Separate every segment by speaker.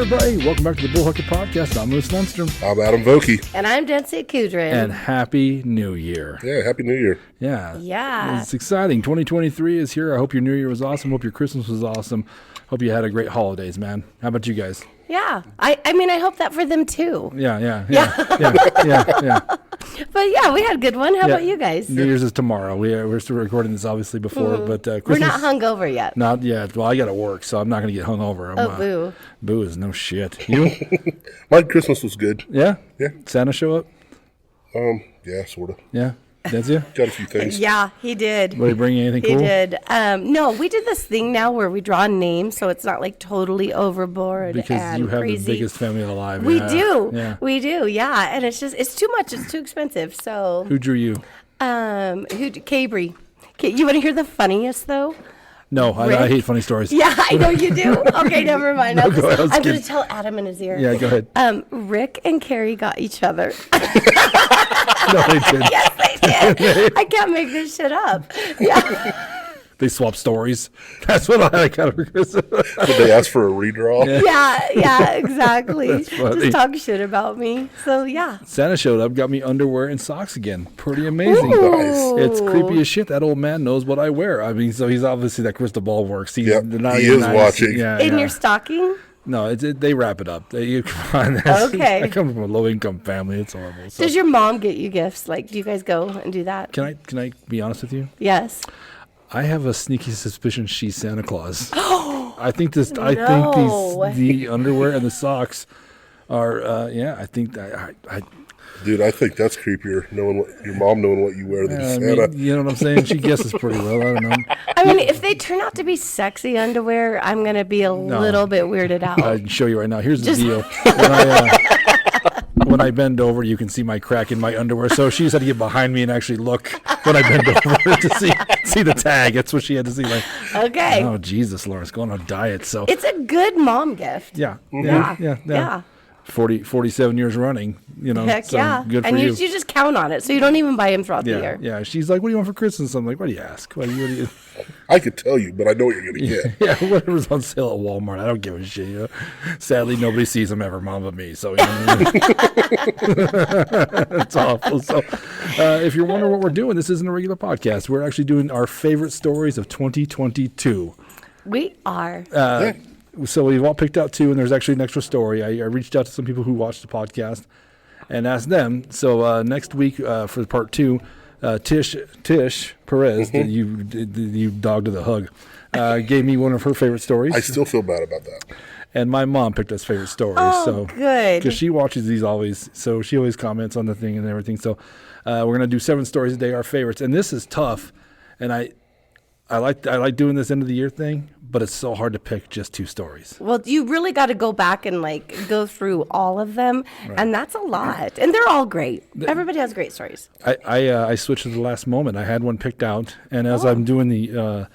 Speaker 1: everybody. Welcome back to the Bullhucker podcast. I'm Louis Lundstrom.
Speaker 2: I'm Adam Vokey.
Speaker 3: And I'm Densey Kudrin.
Speaker 1: And Happy New Year.
Speaker 2: Yeah, Happy New Year.
Speaker 3: Yeah.
Speaker 1: It's exciting. 2023 is here. I hope your New Year was awesome. Hope your Christmas was awesome. Hope you had a great holidays, man. How about you guys?
Speaker 3: Yeah. I mean, I hope that for them too.
Speaker 1: Yeah.
Speaker 3: But yeah, we had a good one. How about you guys?
Speaker 1: New Year's is tomorrow. We're still recording this obviously before, but Christmas.
Speaker 3: We're not hungover yet.
Speaker 1: Not yet. Well, I got to work, so I'm not going to get hungover.
Speaker 3: Boo.
Speaker 1: Boo is no shit. You?
Speaker 2: My Christmas was good.
Speaker 1: Yeah?
Speaker 2: Yeah.
Speaker 1: Santa show up?
Speaker 2: Yeah, sort of.
Speaker 1: Yeah. That's you?
Speaker 2: Got a few things.
Speaker 3: Yeah, he did.
Speaker 1: Did he bring you anything cool?
Speaker 3: He did. No, we did this thing now where we draw names, so it's not like totally overboard
Speaker 1: Because
Speaker 3: and
Speaker 1: you have
Speaker 3: crazy.
Speaker 1: the biggest family alive.
Speaker 3: We
Speaker 1: Yeah.
Speaker 3: do.
Speaker 1: Yeah.
Speaker 3: We do. Yeah, and it's too much. It's too expensive. So
Speaker 1: Who drew you?
Speaker 3: Cabry. You want to hear the funniest though?
Speaker 1: No, I hate funny stories.
Speaker 3: Yeah, I know you do. Okay, never mind.
Speaker 1: No, go ahead,
Speaker 3: I'm going to tell Adam in his ear.
Speaker 1: Yeah, go ahead.
Speaker 3: Rick and Carrie got each other.
Speaker 1: No, they didn't.
Speaker 3: Yes, they did. I can't make this shit up. Yeah.
Speaker 1: They swap stories. That's what I got.
Speaker 2: Did they ask for a redraw?
Speaker 3: Yeah, exactly.
Speaker 1: funny.
Speaker 3: Just talk shit about me. So, yeah.
Speaker 1: Santa showed up, got me underwear and socks again. Pretty amazing.
Speaker 3: Ooh.
Speaker 1: It's creepy as shit. That old man knows what I wear. I mean, so he's obviously that crystal ball works. He's
Speaker 2: Yep,
Speaker 1: not
Speaker 2: he
Speaker 1: even
Speaker 2: is watching.
Speaker 1: Yeah,
Speaker 3: In
Speaker 1: yeah.
Speaker 3: your stocking?
Speaker 1: No, they wrap it up. Come on.
Speaker 3: Okay.
Speaker 1: I come from a low-income family. It's horrible. So.
Speaker 3: Does your mom get you gifts? Like, do you guys go and do that?
Speaker 1: Can I be honest with you?
Speaker 3: Yes.
Speaker 1: I have a sneaky suspicion she's Santa Claus. I think the underwear and the socks are. I think that I
Speaker 2: Dude, I think that's creepier, knowing what your mom knowing what you wear than Santa.
Speaker 1: you know what I'm saying? She guesses pretty well. I don't know.
Speaker 3: I mean, if they turn out to be sexy underwear, I'm going to be a little bit weirded out.
Speaker 1: I can show you right now. Here's the deal. When I bend over, you can see my crack in my underwear. So she just had to get behind me and actually look when I bend over to see the tag. That's what she had to see. Like,
Speaker 3: Okay.
Speaker 1: oh, Jesus, Lawrence, going on a diet. So
Speaker 3: It's a good mom gift.
Speaker 1: yeah. 47 years running,
Speaker 3: Heck
Speaker 1: so
Speaker 3: yeah.
Speaker 1: good for
Speaker 3: and
Speaker 1: you.
Speaker 3: you just count on it, so you don't even buy him throughout the year.
Speaker 1: Yeah. She's like, what do you want for Christmas? I'm like, what do you ask? What do you
Speaker 2: I could tell you, but I know what you're going to get.
Speaker 1: Yeah, whatever's on sale at Walmart. I don't give a shit. Sadly, nobody sees them ever, Mom, but me. So it's awful. So if you're wondering what we're doing, this isn't a regular podcast. We're actually doing our favorite stories of 2022.
Speaker 3: We are.
Speaker 1: So we've all picked out two, and there's actually an extra story. I reached out to some people who watched the podcast and asked them. So next week for part two, Tish Perez, you dog to the hug, gave me one of her favorite stories.
Speaker 2: I still feel bad about that.
Speaker 1: And my mom picked us favorite stories.
Speaker 3: Oh, good.
Speaker 1: Because she watches these always, so she always comments on the thing and everything. So we're going to do 7 stories a day, our favorites. And this is tough, and I like doing this end of the year thing, but it's so hard to pick just 2 stories.
Speaker 3: Well, you really got to go back and go through all of them, and that's a lot. And they're all great. Everybody has great stories.
Speaker 1: I switched at the last moment. I had one picked out, and as I'm doing the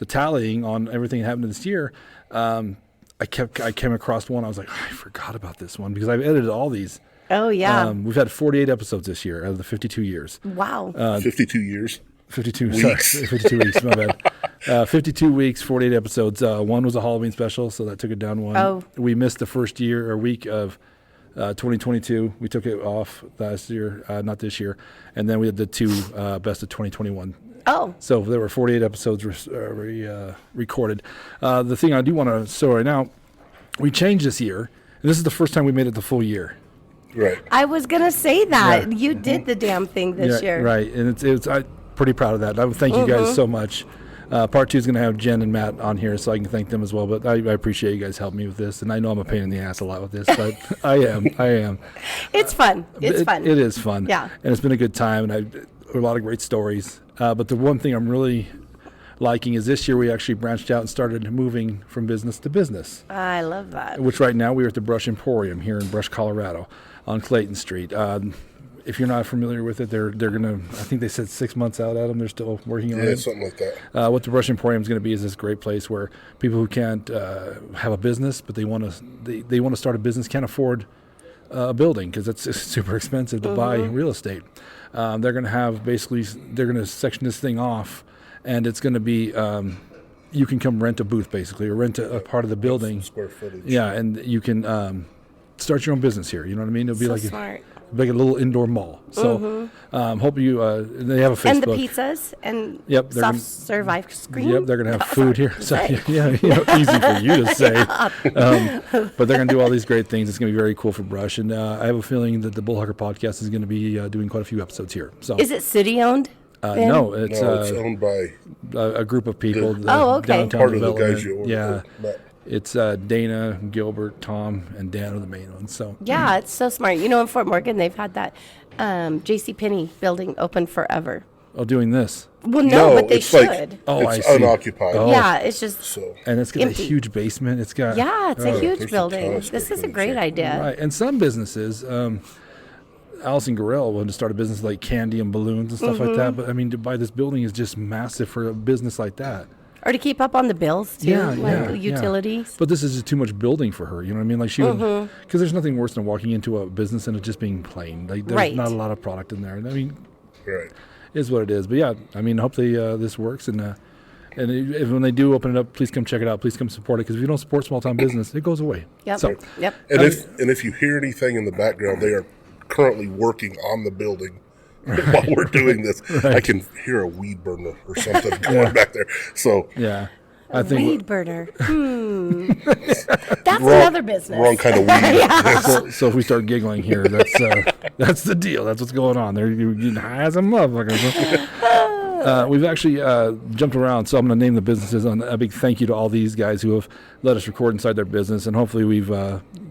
Speaker 1: tallying on everything that happened this year, I came across one. I was like, I forgot about this one because I've edited all these.
Speaker 3: Oh yeah.
Speaker 1: We've had 48 episodes this year out of the 52 years.
Speaker 3: Wow.
Speaker 2: 52 years.
Speaker 1: 52
Speaker 2: weeks.
Speaker 1: Sorry, 52 weeks, my bad. 52 weeks, 48 episodes. One was a Halloween special, so that took it down one.
Speaker 3: Oh.
Speaker 1: We missed the first year or week of 2022. We took it off last year, not this year. And then we had the 2 best of 2021.
Speaker 3: Oh.
Speaker 1: So there were 48 episodes recorded. The thing I do want to show right now, we changed this year, and this is the first time we made it the full year.
Speaker 2: Right.
Speaker 3: I was gonna say that.
Speaker 1: Yeah.
Speaker 3: You did the damn thing this year.
Speaker 1: Right, and I'm pretty proud of that. I would thank you guys so much. Part 2 is going to have Jen and Matt on here, so I can thank them as well. But I appreciate you guys helping me with this, and I know I'm a pain in the ass a lot with this, but I am.
Speaker 3: It's fun. It's fun.
Speaker 1: It is fun.
Speaker 3: Yeah.
Speaker 1: And it's been a good time, and a lot of great stories. But the one thing I'm really liking is this year we actually branched out and started moving from business to business.
Speaker 3: I love that.
Speaker 1: Which right now we are at the Brush Emporium here in Brush, Colorado, on Clayton Street. If you're not familiar with it, they're gonna. I think they said 6 months out at them. They're still working on it.
Speaker 2: Yeah, something like that.
Speaker 1: What the Brush Emporium is going to be is this great place where people who can't have a business, but they want to start a business, can't afford a building because it's super expensive to buy real estate. They're going to have they're going to section this thing off, and it's going to be you can come rent a booth basically, or rent a part of the building.
Speaker 2: Square footage.
Speaker 1: Yeah, and you can start your own business here. You know what I mean? It'll be
Speaker 3: So
Speaker 1: like
Speaker 3: smart.
Speaker 1: like a little indoor mall. So hope you. They have a Facebook.
Speaker 3: And the pizzas and
Speaker 1: Yep, they're
Speaker 3: soft
Speaker 1: gonna-
Speaker 3: serve ice cream.
Speaker 1: Yep, they're gonna have food here. So,
Speaker 3: Say.
Speaker 1: yeah, easy for you to say. But they're gonna do all these great things. It's gonna be very cool for Brush, and I have a feeling that the Bullhucker podcast is gonna be doing quite a few episodes here. So
Speaker 3: Is it city owned?
Speaker 1: no, it's,
Speaker 2: No, it's owned by
Speaker 1: a group of people. The
Speaker 3: Oh, okay.
Speaker 1: Downtown
Speaker 2: part of the
Speaker 1: development.
Speaker 2: guys you ordered.
Speaker 1: Yeah,
Speaker 2: But
Speaker 1: it's Dana, Gilbert, Tom, and Dan are the main ones. So
Speaker 3: Yeah, it's so smart. You know, in Fort Morgan, they've had that J.C. Penney building open forever.
Speaker 1: doing this.
Speaker 3: Well, no, but they
Speaker 2: it's like
Speaker 3: should.
Speaker 1: Oh, I
Speaker 2: it's
Speaker 1: see.
Speaker 2: unoccupied.
Speaker 1: Oh.
Speaker 3: Yeah, it's just
Speaker 2: So
Speaker 1: And it's got
Speaker 3: Empty.
Speaker 1: a huge basement. It's got
Speaker 3: yeah, it's a huge
Speaker 2: there's a ton
Speaker 3: building.
Speaker 2: of
Speaker 3: This
Speaker 2: square
Speaker 3: is a
Speaker 2: footage
Speaker 3: great
Speaker 2: here.
Speaker 3: idea.
Speaker 1: Right, and some businesses, Allison Gorell wanted to start a business like candy and balloons and stuff like that. But I mean, to buy this building is just massive for a business like that.
Speaker 3: Or to keep up on the bills too,
Speaker 1: Yeah,
Speaker 3: like
Speaker 1: yeah,
Speaker 3: utilities.
Speaker 1: But this is just too much building for her. You know what I mean? Like she would, because there's nothing worse than walking into a business and it just being plain. Like there's
Speaker 3: Right.
Speaker 1: not a lot of product in there. I mean,
Speaker 2: right.
Speaker 1: it is what it is. But yeah, I mean, hopefully this works and if when they do open it up, please come check it out. Please come support it because if you don't support small town business, it goes away.
Speaker 3: Yep.
Speaker 1: So
Speaker 3: Yep.
Speaker 2: And if you hear anything in the background, they are currently working on the building while we're doing this. I can hear a weed burner or something going back there. So
Speaker 1: yeah, I think.
Speaker 3: Weed burner. That's another business.
Speaker 2: wrong kind of weed.
Speaker 1: So if we start giggling here, that's the deal. That's what's going on. They're getting high as a motherfucker. We've actually jumped around, so I'm going to name the businesses. And a big thank you to all these guys who have let us record inside their business, and hopefully we've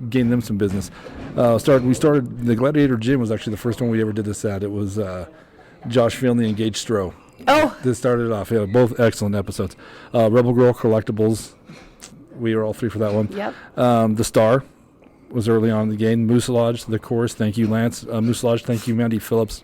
Speaker 1: gained them some business. We started the Gladiator Gym was actually the first one we ever did this at. It was Josh Finley and Gage Stroh.
Speaker 3: Oh,
Speaker 1: This started off. Yeah, both excellent episodes. Rebel Girl Collectibles. We were all three for that one.
Speaker 3: yep.
Speaker 1: The Star was early on in the game. Moose Lodge, the Chorus. Thank you, Lance. Moose Lodge. Thank you, Mandy Phillips.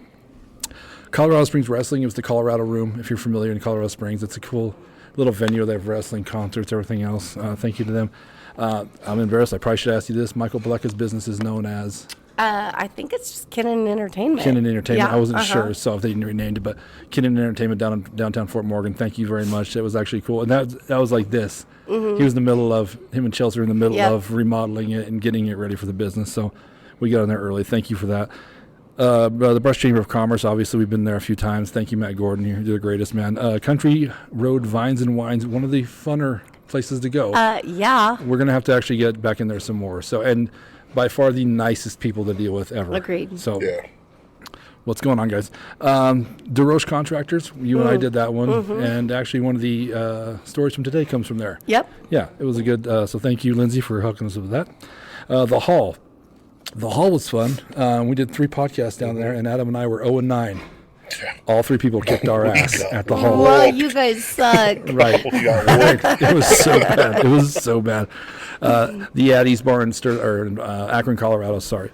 Speaker 1: Colorado Springs Wrestling. It was the Colorado Room. If you're familiar in Colorado Springs, it's a cool little venue. They have wrestling, concerts, everything else. Thank you to them. I'm embarrassed. I probably should ask you this. Michael Blecka's business is known as
Speaker 3: I think it's just Kinnan Entertainment.
Speaker 1: Kinnan Entertainment.
Speaker 3: Yeah,
Speaker 1: I wasn't sure, so if they renamed it, but Kinnan Entertainment down in downtown Fort Morgan. Thank you very much. That was actually cool, and that was like this. He was in the middle of him and Chelsea were in the middle
Speaker 3: Yep.
Speaker 1: of remodeling it and getting it ready for the business. So we got in there early. Thank you for that. The Brush Chamber of Commerce. Obviously, we've been there a few times. Thank you, Matt Gordon. You're the greatest, man. Country Road Vines and Wines. One of the funner places to go.
Speaker 3: Yeah.
Speaker 1: We're gonna have to actually get back in there some more. So and by far the nicest people to deal with ever.
Speaker 3: Agreed.
Speaker 1: So.
Speaker 2: Yeah.
Speaker 1: What's going on, guys? DeRoche Contractors, you and I did that one, and actually one of the stories from today comes from there.
Speaker 3: Yep.
Speaker 1: Yeah, it was a good, so thank you, Lindsay, for hooking us up with that. The Hall. The Hall was fun. We did 3 podcasts down there, and Adam and I were 0-9. All 3 people kicked our ass at the Hall.
Speaker 3: Well, you guys suck.
Speaker 1: Right. It was so bad. It was so bad. The Addie's Bar in Akron, Colorado. Sorry.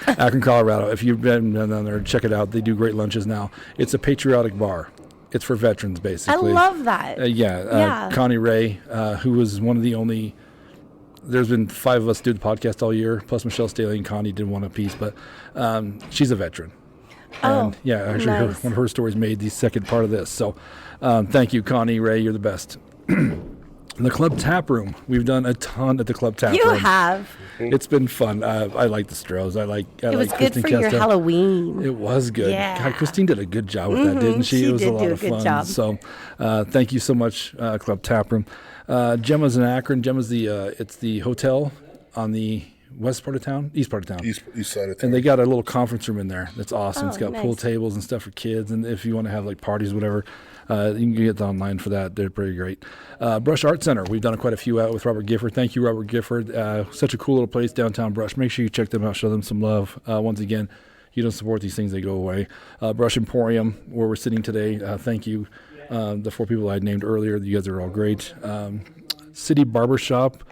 Speaker 1: Akron, Colorado. If you've been down there, check it out. They do great lunches now. It's a patriotic bar. It's for veterans,
Speaker 3: I
Speaker 1: basically.
Speaker 3: love that.
Speaker 1: Yeah. Connie Ray, who was one of the only. There's been 5 of us do the podcast all year, plus Michelle Staley and Connie did one apiece, but she's a veteran. And actually,
Speaker 3: nice.
Speaker 1: one of her stories made the second part of this. So thank you, Connie Ray. You're the best. The Club Tap Room. We've done a ton at the Club Tap
Speaker 3: You
Speaker 1: Room.
Speaker 3: have.
Speaker 1: It's been fun. I like the Strohs.
Speaker 3: It was good for your Halloween.
Speaker 1: It was good.
Speaker 3: Yeah.
Speaker 1: God, Christine did a good job with that, didn't she?
Speaker 3: She
Speaker 1: It was
Speaker 3: did
Speaker 1: a lot
Speaker 3: do a
Speaker 1: of
Speaker 3: good
Speaker 1: fun.
Speaker 3: job.
Speaker 1: So thank you so much, Club Tap Room. Gemma's in Akron. Gemma's it's the hotel on the east part of town.
Speaker 2: East side of town.
Speaker 1: And they got a little conference room in there that's awesome. It's got
Speaker 3: nice.
Speaker 1: pool tables and stuff for kids. And if you want to have like parties, whatever, you can get online for that. They're pretty great. Brush Art Center. We've done quite a few out with Robert Gifford. Thank you, Robert Gifford. Such a cool little place, downtown Brush. Make sure you check them out. Show them some love. Once again, you don't support these things, they go away. Brush Emporium, where we're sitting today. Thank you. The 4 people I named earlier. You guys are all great. City Barbershop.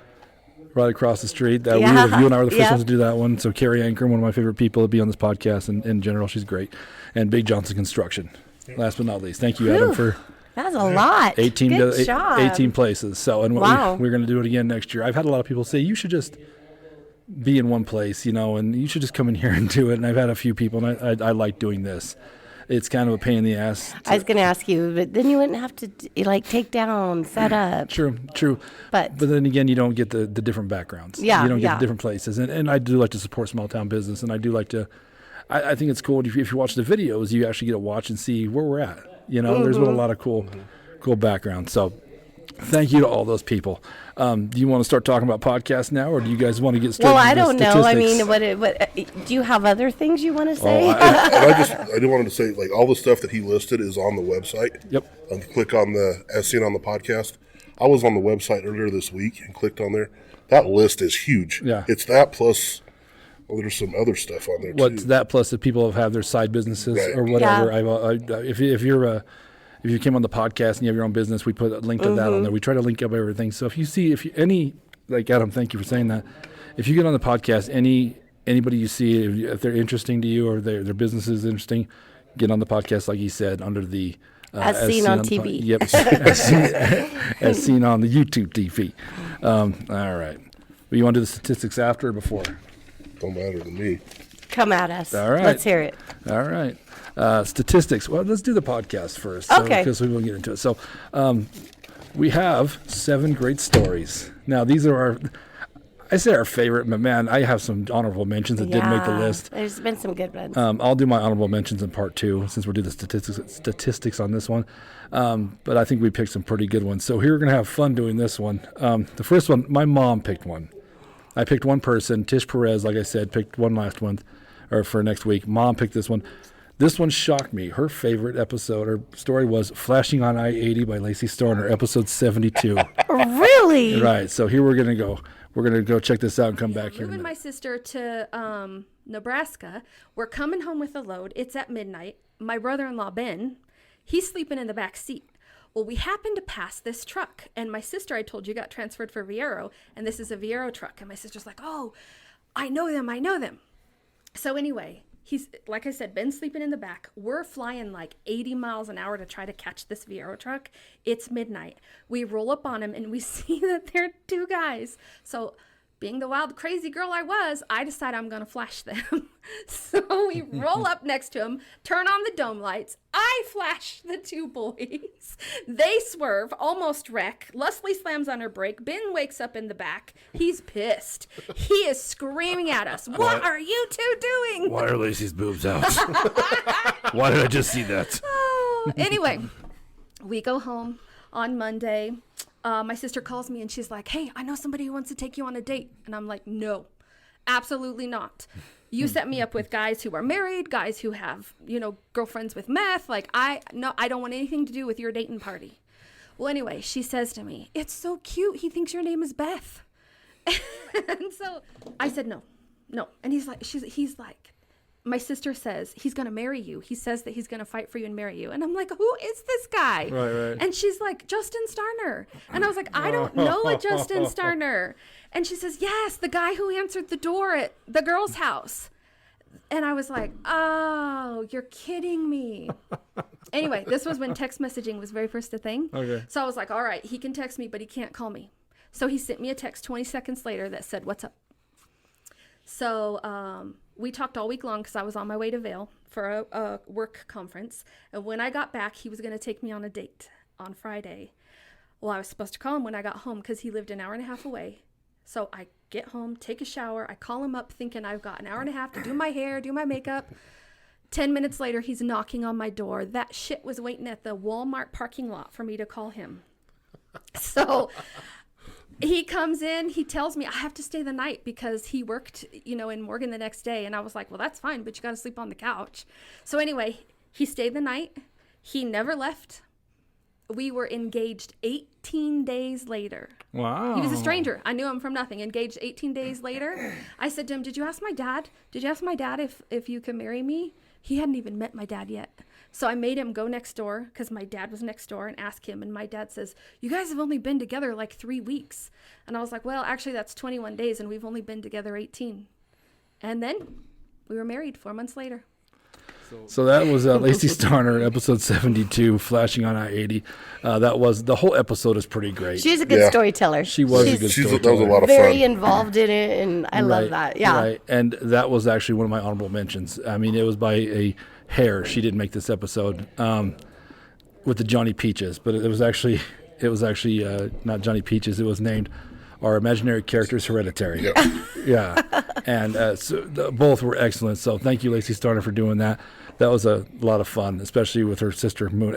Speaker 1: Right across the street. You and I were the first ones to do that one. So Carrie Anker, one of my favorite people to be on this podcast, and in general, she's great. And Big Johnson Construction. Last but not least, thank you, Adam, for
Speaker 3: That's a lot.
Speaker 1: 18
Speaker 3: Good job.
Speaker 1: 18 places. So, and
Speaker 3: Wow.
Speaker 1: we're going to do it again next year. I've had a lot of people say you should just be in one place, and you should just come in here and do it. And I've had a few people, and I like doing this. it's kind of a pain in the ass.
Speaker 3: I was going to ask you, but then you wouldn't have to take down, set up.
Speaker 1: True.
Speaker 3: But
Speaker 1: then again, you don't get the different backgrounds.
Speaker 3: Yeah,
Speaker 1: you don't get
Speaker 3: yeah.
Speaker 1: the different places. And I do like to support small town business, and I do like to. I think it's cool if you watch the videos, you actually get to watch and see where we're at. There's been a lot of cool background. So thank you to all those people. Do you want to start talking about podcasts now, or do you guys want to get straight
Speaker 3: well,
Speaker 1: into
Speaker 3: I don't know. I mean,
Speaker 1: statistics?
Speaker 3: what do you have other things you want to say?
Speaker 2: I do wanted to say, like, all the stuff that he listed is on the website.
Speaker 1: Yep.
Speaker 2: Click on the as seen on the podcast. I was on the website earlier this week and clicked on there. That list is huge.
Speaker 1: Yeah.
Speaker 2: It's that plus. Well, there's some other stuff on there
Speaker 1: What's
Speaker 2: too.
Speaker 1: that plus if people have their side businesses
Speaker 2: Right.
Speaker 1: or whatever.
Speaker 3: Yeah.
Speaker 1: If you came on the podcast and you have your own business, we put a link to that on there. We try to link up everything. So if you like Adam, thank you for saying that. If you get on the podcast, anybody you see, if they're interesting to you or their business is interesting, get on the podcast, like he said, under the
Speaker 3: As seen on TV.
Speaker 1: Yep, as seen on the YouTube TV. All right. Well, you want to do the statistics after or before?
Speaker 2: Don't matter to me.
Speaker 3: Come at us.
Speaker 1: All right.
Speaker 3: Let's hear it.
Speaker 1: All right. Statistics. Well, let's do the podcast first.
Speaker 3: Okay.
Speaker 1: Because we will get into it. So we have 7 great stories. Now, these are I say our favorite, but man, I have some honorable mentions that didn't make the list.
Speaker 3: There's been some good ones.
Speaker 1: I'll do my honorable mentions in part 2 since we're doing the statistics on this one. But I think we picked some pretty good ones. So here we're going to have fun doing this one. The first one, my mom picked one. I picked one person, Tish Perez, like I said, picked one last month, or for next week. Mom picked this one. This one shocked me. Her favorite episode or story was Flashing on I-80 by Lacey Storner, episode 72.
Speaker 3: Really?
Speaker 1: Right. So here we're going to go. We're going to go check this out and come back here.
Speaker 4: Moving my sister to Nebraska. We're coming home with a load. It's at midnight. My brother-in-law, Ben, he's sleeping in the back seat. Well, we happened to pass this truck, and my sister, I told you, got transferred for Viero, and this is a Viero truck. And my sister's like, oh, I know them. So anyway, he's, like I said, Ben's sleeping in the back. We're flying like 80 miles an hour to try to catch this Viero truck. It's midnight. We roll up on him, and we see that there are 2 guys. So being the wild, crazy girl I was, I decide I'm going to flash them. So we roll up next to him, turn on the dome lights. I flash the 2 boys. They swerve, almost wreck. Leslie slams on her brake. Ben wakes up in the back. He's pissed. He is screaming at us. What are you 2 doing?
Speaker 1: Why are Lacey's boobs out? Why did I just see that?
Speaker 4: Oh. Anyway, we go home on Monday. My sister calls me and she's like, hey, I know somebody who wants to take you on a date. And I'm like, no, absolutely not. You set me up with guys who are married, guys who have, girlfriends with meth. Like, I don't want anything to do with your dating party. Well, anyway, she says to me, it's so cute. He thinks your name is Beth. And so I said, no. And he's like, my sister says he's going to marry you. He says that he's going to fight for you and marry you. And I'm like, who is this guy?
Speaker 1: Right.
Speaker 4: And she's like, Justin Starner. And I was like, I don't know a Justin Starner. And she says, yes, the guy who answered the door at the girl's house. And I was like, oh, you're kidding me. Anyway, this was when text messaging was very first a thing.
Speaker 1: Okay.
Speaker 4: So I was like, all right, he can text me, but he can't call me. So he sent me a text 20 seconds later that said, what's up? So we talked all week long because I was on my way to Vail for a work conference. And when I got back, he was going to take me on a date on Friday. Well, I was supposed to call him when I got home because he lived an hour and a half away. So I get home, take a shower. I call him up thinking I've got an hour and a half to do my hair, do my makeup. 10 minutes later, he's knocking on my door. That shit was waiting at the Walmart parking lot for me to call him. So he comes in, he tells me I have to stay the night because he worked, in Morgan the next day. And I was like, well, that's fine, but you got to sleep on the couch. So anyway, he stayed the night. He never left. We were engaged 18 days later.
Speaker 1: Wow.
Speaker 4: He was a stranger. I knew him from nothing. Engaged 18 days later. I said to him, did you ask my dad? Did you ask my dad if you could marry me? He hadn't even met my dad yet. So I made him go next door because my dad was next door and ask him. And my dad says, you guys have only been together like 3 weeks. And I was like, well, actually, that's 21 days and we've only been together 18. And then we were married 4 months later.
Speaker 1: So that was Lacey Starner, episode 72, Flashing on I-80. That was, the whole episode is pretty great.
Speaker 3: She's a good storyteller.
Speaker 1: She was a good
Speaker 2: That was a
Speaker 1: storyteller.
Speaker 2: lot of
Speaker 3: Very
Speaker 2: fun.
Speaker 3: involved in it, and I love that. Yeah.
Speaker 1: Right. And that was actually one of my honorable mentions. I mean, it was by a hair, she didn't make this episode with the Johnny Peaches, but it was actually not Johnny Peaches. It was named Our Imaginary Characters Hereditary.
Speaker 2: Yep.
Speaker 1: Yeah, and both were excellent. So thank you, Lacey Starner, for doing that. That was a lot of fun, especially with her sister Moon.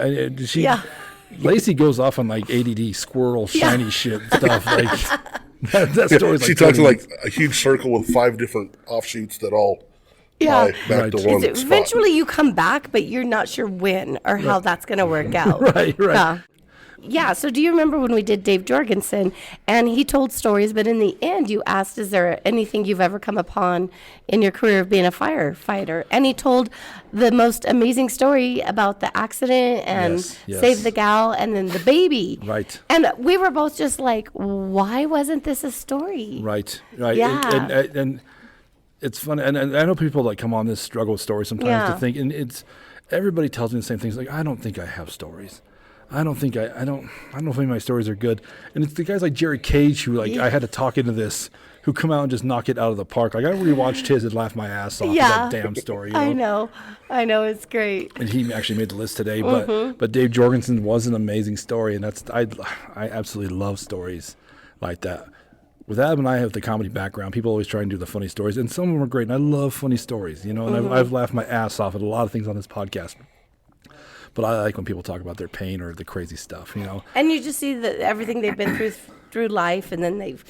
Speaker 1: Lacey goes off on like ADD squirrel shiny shit stuff. Like that story's
Speaker 2: she
Speaker 1: like
Speaker 2: talks
Speaker 1: 30
Speaker 2: like a huge circle with 5 different offshoots that all tie back to one spot.
Speaker 3: Eventually you come back, but you're not sure when or how that's going to work out.
Speaker 1: Right.
Speaker 3: Yeah, so do you remember when we did Dave Jorgensen, and he told stories, but in the end you asked, is there anything you've ever come upon in your career of being a firefighter? And he told the most amazing story about the accident and Save the Gal and then the baby.
Speaker 1: Right.
Speaker 3: And we were both just like, why wasn't this a story?
Speaker 1: Right.
Speaker 3: Yeah.
Speaker 1: And it's fun, and I know people that come on this struggle story sometimes to think, and it's everybody tells me the same things. Like, I don't think I have stories. I don't know if any of my stories are good. And it's the guys like Jerry Cage who I had to talk into this, who come out and just knock it out of the park. Like I rewatched his and laughed my ass off at that damn story. You know?
Speaker 3: I know, it's great.
Speaker 1: And he actually made the list today, but Dave Jorgensen was an amazing story, and I absolutely love stories like that. With Adam and I have the comedy background, people always try and do the funny stories, and some of them are great, and I love funny stories, and I've laughed my ass off at a lot of things on this podcast. But I like when people talk about their pain or the crazy stuff,
Speaker 3: And you just see everything they've been through life, and then they've,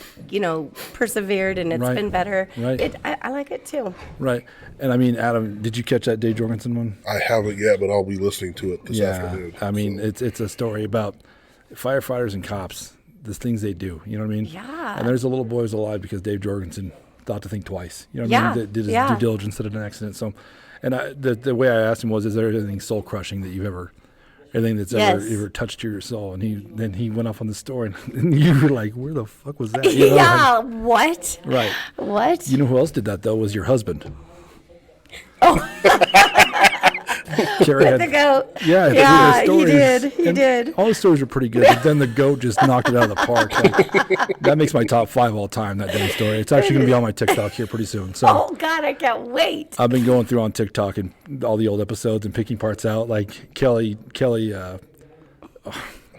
Speaker 3: persevered, and it's been better.
Speaker 1: Right.
Speaker 3: I like it too.
Speaker 1: Right. And I mean, Adam, did you catch that Dave Jorgensen one?
Speaker 2: I haven't yet, but I'll be listening to it this afternoon.
Speaker 1: I mean, it's a story about firefighters and cops, the things they do. You know what I mean?
Speaker 3: Yeah.
Speaker 1: And there's a little boy who's alive because Dave Jorgensen thought to think twice. You know what I mean? Did his due diligence at an accident. So. And the way I asked him was, is there anything soul crushing that anything that's ever touched your soul? And then he went off on the story, and you were like, where the fuck was that?
Speaker 3: What?
Speaker 1: Right.
Speaker 3: What?
Speaker 1: You know who else did that though? Was your husband.
Speaker 3: Oh.
Speaker 1: Carrie
Speaker 3: With the goat.
Speaker 1: Yeah,
Speaker 3: he did.
Speaker 1: All the stories are pretty good, but then the goat just knocked it out of the park. Like, that makes my top 5 all time, that damn story. It's actually going to be on my TikTok here pretty soon. So
Speaker 3: oh, God, I can't wait.
Speaker 1: I've been going through on TikTok and all the old episodes and picking parts out, like Kelly,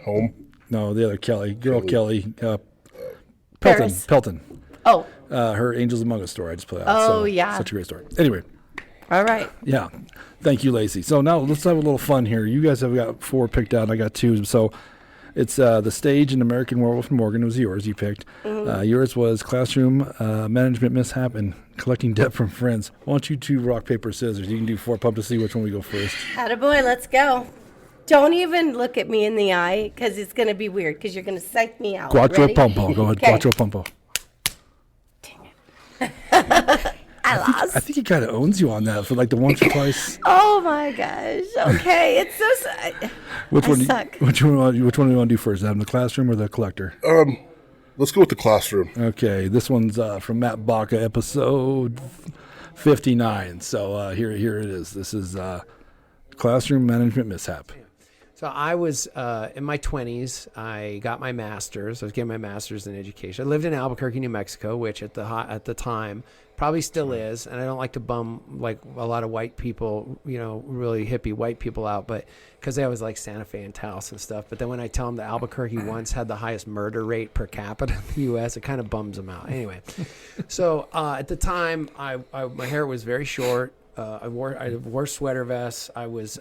Speaker 2: Home?
Speaker 1: No, the other Kelly, Kelly,
Speaker 3: Paris.
Speaker 1: Pelton.
Speaker 3: Oh.
Speaker 1: Her Angels Among Us story I just put out.
Speaker 3: Oh,
Speaker 1: so,
Speaker 3: yeah.
Speaker 1: Such a great story. Anyway.
Speaker 3: All right.
Speaker 1: Yeah. Thank you, Lacey. So now let's have a little fun here. You guys have got 4 picked out, and I got 2. So it's The Stage and American Werewolf from Morgan. It was yours. You picked.
Speaker 3: Mm-hmm.
Speaker 1: Yours was Classroom Management Mishap and Collecting Debt from Friends. Why don't you 2 rock, paper, scissors? You can do 4 pump to see which one we go first.
Speaker 3: Attaboy, let's go. Don't even look at me in the eye, because it's going to be weird, because you're going to psych me out.
Speaker 1: Quattro
Speaker 3: Ready?
Speaker 1: Pumpo. Go ahead.
Speaker 3: Okay.
Speaker 1: Quattro Pumpo.
Speaker 3: I lost.
Speaker 1: I think he kind of owns you on that for like the once or twice.
Speaker 3: Oh my gosh. Okay. It's so sad.
Speaker 1: Which one do you want to do first, Adam? The Classroom or the Collector?
Speaker 2: Let's go with the Classroom.
Speaker 1: Okay. This one's from Matt Baca, episode 59. So here it is. This is Classroom Management Mishap.
Speaker 5: So I was in my 20s. I got my master's. I was getting my master's in education. I lived in Albuquerque, New Mexico, which at the time probably still is. And I don't like to bum like a lot of white people, really hippie white people out, but because they always like Santa Fe and Taos and stuff. But then when I tell them that Albuquerque once had the highest murder rate per capita in the U.S., it kind of bums them out. Anyway, so at the time, my hair was very short. I wore sweater vests. I was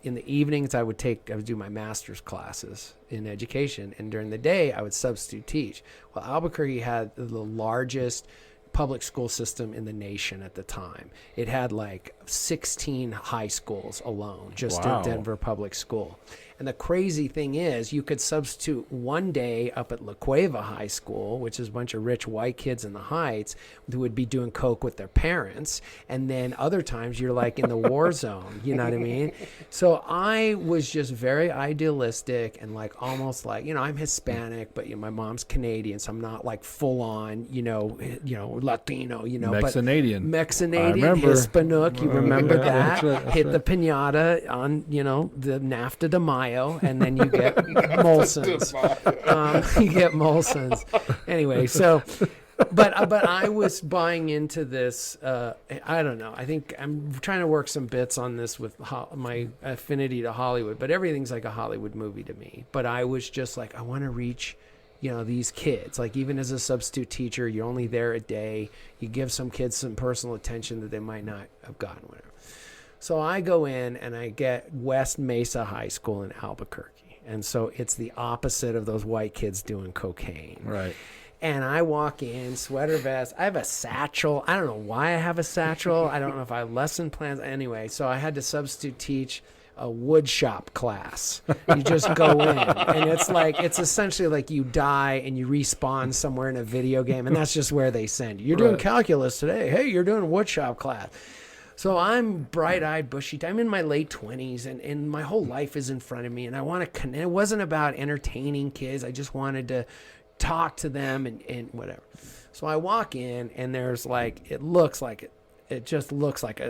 Speaker 5: in the evenings, I would do my master's classes in education, and during the day, I would substitute teach. Well, Albuquerque had the largest public school system in the nation at the time. It had like 16 high schools alone, just in Denver Public School. And the crazy thing is, you could substitute one day up at La Cueva High School, which is a bunch of rich white kids in the Heights who would be doing coke with their parents. And then other times you're like in the war zone, you know what I mean? So I was just very idealistic and like almost like, I'm Hispanic, but my mom's Canadian, so I'm not like full on, Latino,
Speaker 1: Mexinadian.
Speaker 5: Mexinadian, Hispanook, you remember that? That's Hit the piñata on, the NAFTA de Mayo. And then you get Molson's. You get Molson's. Anyway, so but I was buying into this. I don't know. I think I'm trying to work some bits on this with my affinity to Hollywood. But everything's like a Hollywood movie to me. But I was just like, I want to reach, these kids. Like even as a substitute teacher, you're only there a day. You give some kids some personal attention that they might not have gotten. Whatever. So I go in and I get West Mesa High School in Albuquerque. And so it's the opposite of those white kids doing cocaine.
Speaker 1: Right.
Speaker 5: And I walk in, sweater vest. I have a satchel. I don't know why I have a satchel. I don't know if I have lesson plans. Anyway, so I had to substitute teach a wood shop class. You just go in, and it's essentially like you die and you respawn somewhere in a video game, and that's just where they send you. You're doing calculus today. Hey, you're doing wood shop class. So I'm bright-eyed, bushy. I'm in my late 20s, and my whole life is in front of me, and I want to connect. It wasn't about entertaining kids. I just wanted to talk to them and whatever. So I walk in, and there's it just looks like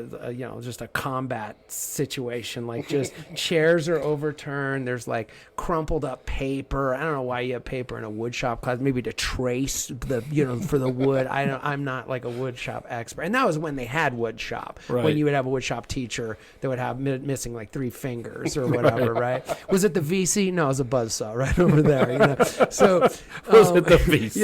Speaker 5: just a combat situation. Like just chairs are overturned. There's like crumpled up paper. I don't know why you have paper in a wood shop class. Maybe to trace the for the wood. I'm not like a wood shop expert. And that was when they had wood shop.
Speaker 1: Right.
Speaker 5: When you would have a wood shop teacher that would have missing like 3 fingers or whatever. Right? Was it the VC? No, it was a buzzsaw right over there. So
Speaker 1: Was it the VC?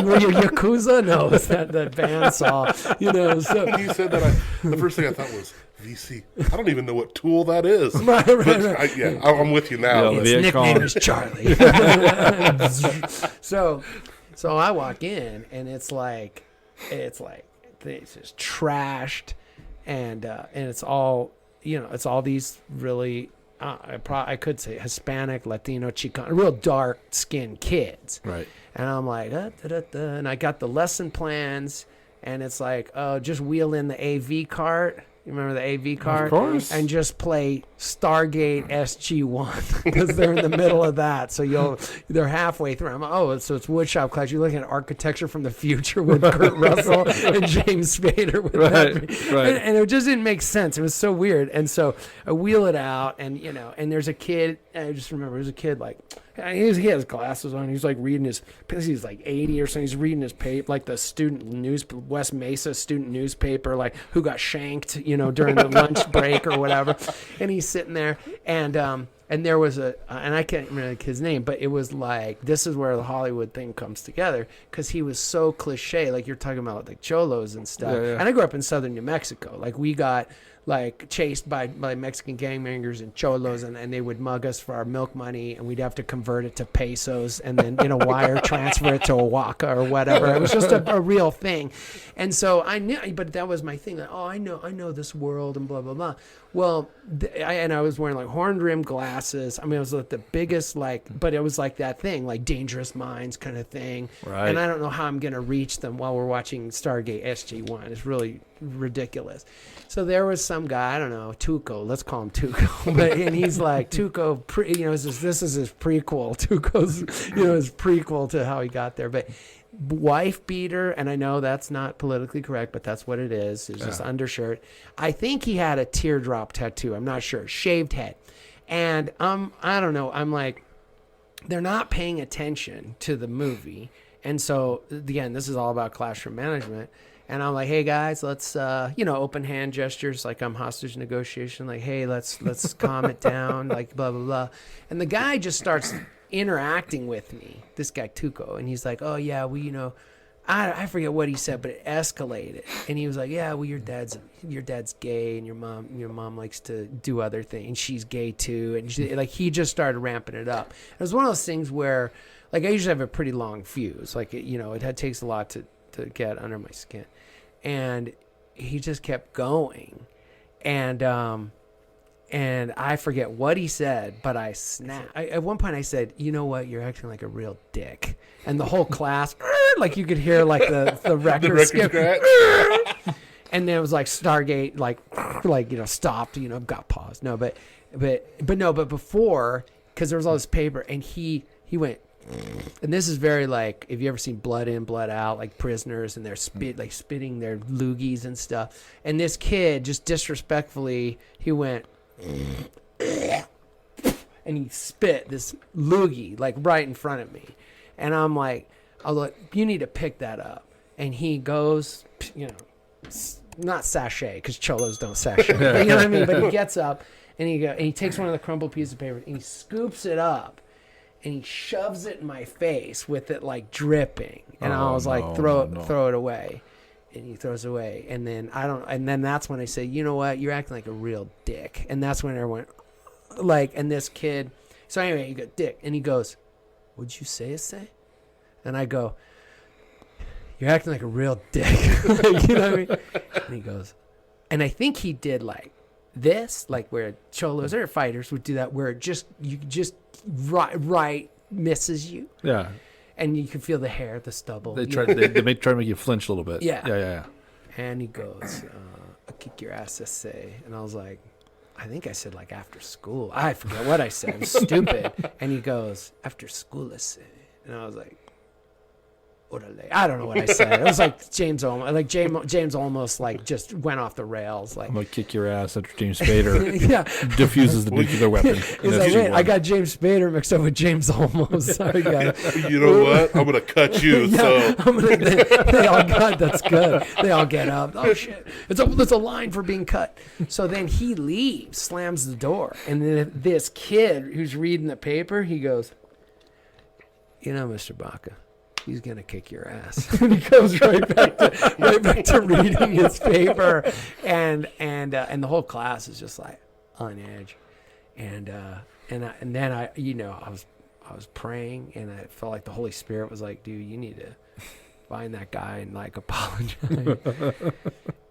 Speaker 5: Were you Yakuza? No, it was that bandsaw. So
Speaker 2: When you said that, the first thing I thought was VC. I don't even know what tool that is.
Speaker 5: Right.
Speaker 2: I'm with you now.
Speaker 1: Yeah,
Speaker 2: but-
Speaker 1: the
Speaker 5: nickname is Charlie. so I walk in and it's just trashed, and it's all it's all these really I could say Hispanic, Latino, Chicano, real dark skinned kids.
Speaker 1: Right.
Speaker 5: And I'm like, and I got the lesson plans. And it's like, oh, just wheel in the AV cart. You remember the AV cart?
Speaker 1: Of course.
Speaker 5: And just play Stargate SG-1 because they're in the middle of that. So they're halfway through. I'm like, oh, so it's woodshop class. You're looking at architecture from the future with Kurt Russell and James Spader. With that.
Speaker 1: Right.
Speaker 5: And it just didn't make sense. It was so weird. And so I wheel it out, and and there's a kid. I just remember there's a kid like. He has glasses on. He's like reading he's like 80 or something. He's reading his paper, like the West Mesa student newspaper, like who got shanked, during the lunch break or whatever. And he's sitting there, and there was and I can't remember the kid's name, but it was like, this is where the Hollywood thing comes together, because he was so cliche, like you're talking about like cholos and stuff.
Speaker 1: Yeah.
Speaker 5: And I grew up in southern New Mexico. Like we got like chased by Mexican gangbangers and cholos, and they would mug us for our milk money, and we'd have to convert it to pesos and then wire transfer it to Oaxaca or whatever. It was just a real thing. And so I knew, but that was my thing, that I know this world and blah blah blah. Well, I was wearing like horn rimmed glasses. I mean, it was like the biggest, but it was like that thing, like Dangerous Minds kind of thing.
Speaker 1: Right.
Speaker 5: And I don't know how I'm gonna reach them while we're watching Stargate SG-1. It's really ridiculous. So there was some guy, I don't know, Tuco, let's call him Tuco, and he's like, Tuco, this is his prequel. Tuco's, his prequel to how he got there. But wife beater, and I know that's not politically correct, but that's what it is. It's just undershirt. I think he had a teardrop tattoo. I'm not sure. Shaved head. And I don't know. I'm like, they're not paying attention to the movie. And so, again, this is all about classroom management. And I'm like, hey guys, let's open hand gestures, like I'm hostage negotiation, like, hey, let's calm it down, like blah blah blah. And the guy just starts interacting with me, this guy Tuco, and he's like, oh yeah, well, I forget what he said, but it escalated. And he was like, yeah, well, your dad's gay, and your mom likes to do other things. She's gay too, and he just started ramping it up. It was one of those things where, like, I usually have a pretty long fuse, like it takes a lot to get under my skin. And he just kept going, and I forget what he said, but I snapped. At one point I said, you know what, you're acting like a real dick. And the whole class, like you could hear like the record skip. And then it was like Stargate, like stopped, got paused. No, but before, because there was all this paper, and he went, and this is very like, if you ever seen Blood In, Blood Out, like prisoners, and they're spitting their loogies and stuff. And this kid just disrespectfully, he went, and he spit this loogie like right in front of me. And I'm like, I was like, you need to pick that up. And he goes, not sachet, because cholos don't sachet. But you know what I mean? But he gets up, and he takes one of the crumpled pieces of paper, and he scoops it up, and he shoves it in my face with it like dripping. And I was like, throw it away. And he throws it away. And then and then that's when I say, you know what? You're acting like a real dick. And that's when everyone, and this kid, so anyway, you go, dick. And he goes, what'd you say? And I go, you're acting like a real dick. You know what I mean? And he goes, and I think he did like this, like where cholos or fighters would do that, where you just right misses you.
Speaker 1: Yeah.
Speaker 5: And you can feel the hair, the stubble.
Speaker 1: They try to make you flinch a little bit.
Speaker 5: Yeah. And he goes, I'll kick your ass, essay. And I was like, I think I said like after school. I forget what I said. It was stupid. And he goes, after school, essay. And I was like, orale. I don't know what I said. It was like James almost like just went off the rails. Like,
Speaker 1: I'm going to kick your ass after James Spader diffuses the nuclear weapon.
Speaker 5: He's like, wait, I got James Spader mixed up with James Olmos. Sorry, guys.
Speaker 2: You know what? I'm going to cut you.
Speaker 5: Yeah, they all got, that's good. They all get up. Oh, shit. It's a line for being cut. So then he leaves, slams the door. And then this kid who's reading the paper, he goes, Mr. Baca, he's gonna kick your ass. And he goes right back to reading his paper, and the whole class is just like on edge, and then I was praying, and I felt like the Holy Spirit was like, dude, you need to find that guy and like apologize.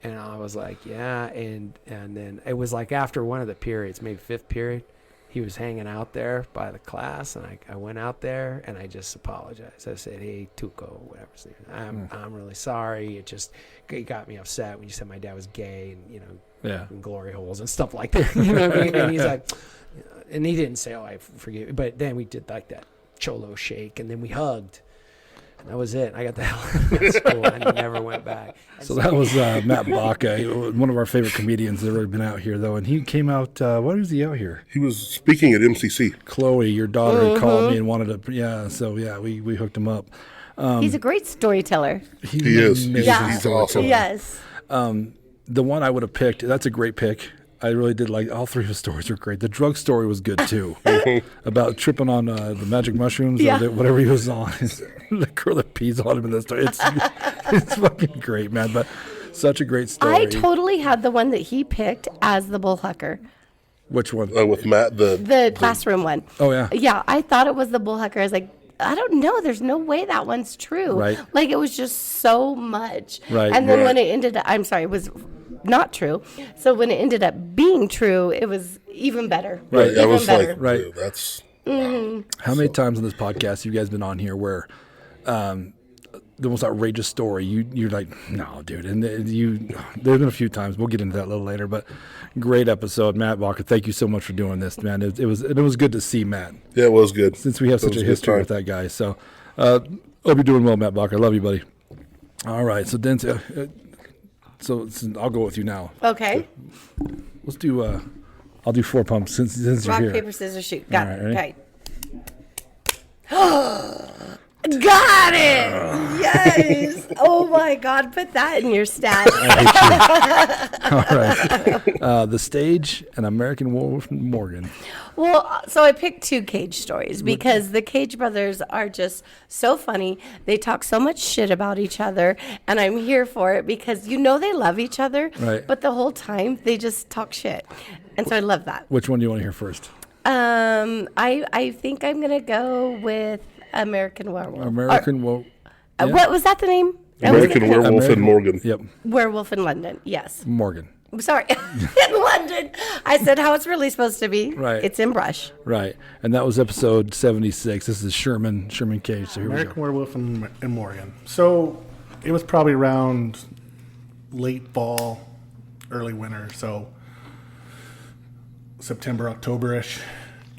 Speaker 5: And I was like, yeah, and then it was like after one of the periods, maybe fifth period, he was hanging out there by the class, and I went out there and I just apologized. I said, hey, Tuco, whatever his name, I'm really sorry. It got me upset when you said my dad was gay and, and glory holes and stuff like that. You know what I mean? And he's like, and he didn't say, oh, I forgive you. But then we did like that cholo shake, and then we hugged. And that was it. I got the hell out of school and never went back.
Speaker 1: So that was Matt Baca, one of our favorite comedians that's ever been out here, though. And he came out, why was he out here?
Speaker 2: He was speaking at MCC.
Speaker 1: Chloe, your daughter, called me and wanted to, we hooked him up.
Speaker 3: He's a great storyteller.
Speaker 2: He is. He's awesome.
Speaker 3: Yes.
Speaker 1: The one I would have picked, that's a great pick. I really did like all three of his stories were great. The drug story was good too, about tripping on the magic mushrooms or whatever he was on. The girl that pees on him in the story. It's fucking great, man. But such a great story.
Speaker 3: I totally had the one that he picked as the Bullhucker.
Speaker 1: Which one?
Speaker 2: With Matt,
Speaker 3: the classroom one.
Speaker 1: Oh yeah.
Speaker 3: Yeah, I thought it was the Bullhucker. I was like, I don't know. There's no way that one's true.
Speaker 1: Right.
Speaker 3: Like it was just so much.
Speaker 1: Right.
Speaker 3: And then when it ended up, it was not true. So when it ended up being true, it was even better.
Speaker 1: Right.
Speaker 3: Even
Speaker 2: I was
Speaker 3: better.
Speaker 2: like,
Speaker 1: Right.
Speaker 2: that's.
Speaker 1: How many times on this podcast have you guys been on here where the most outrageous story you're like, no, dude, and there's been a few times. We'll get into that a little later, but great episode, Matt Walker. Thank you so much for doing this, man. It was good to see Matt.
Speaker 2: Yeah, it was good.
Speaker 1: Since we have such a history with that guy, so hope you're doing well, Matt Walker. I love you, buddy. All right, so then, so I'll go with you now.
Speaker 3: Okay.
Speaker 1: Let's do. I'll do 4 pumps since you're
Speaker 3: Rock,
Speaker 1: here.
Speaker 3: paper, scissors, shoot. Got it.
Speaker 1: Ready?
Speaker 3: Okay. Got it! Yes! Oh my God, put that in your stats.
Speaker 1: All right. The Stage and American Wolf Morgan.
Speaker 3: Well, so I picked 2 Cage stories because the Cage brothers are just so funny. They talk so much shit about each other, and I'm here for it because they love each other,
Speaker 1: Right.
Speaker 3: but the whole time they just talk shit. And so I love that.
Speaker 1: Which one do you want to hear first?
Speaker 3: I think I'm going to go with American Werewolf.
Speaker 1: American Wolf.
Speaker 3: What was that the name?
Speaker 2: American Werewolf in Morgan.
Speaker 1: Yep.
Speaker 3: Werewolf in London, yes.
Speaker 1: Morgan.
Speaker 3: I'm sorry, in London. I said how it's really supposed to be.
Speaker 1: Right.
Speaker 3: It's in Brush.
Speaker 1: Right. And that was episode 76. This is Sherman Cage. So here
Speaker 6: American
Speaker 1: we go.
Speaker 6: Werewolf in Morgan. So it was probably around late fall, early winter, so September, October-ish.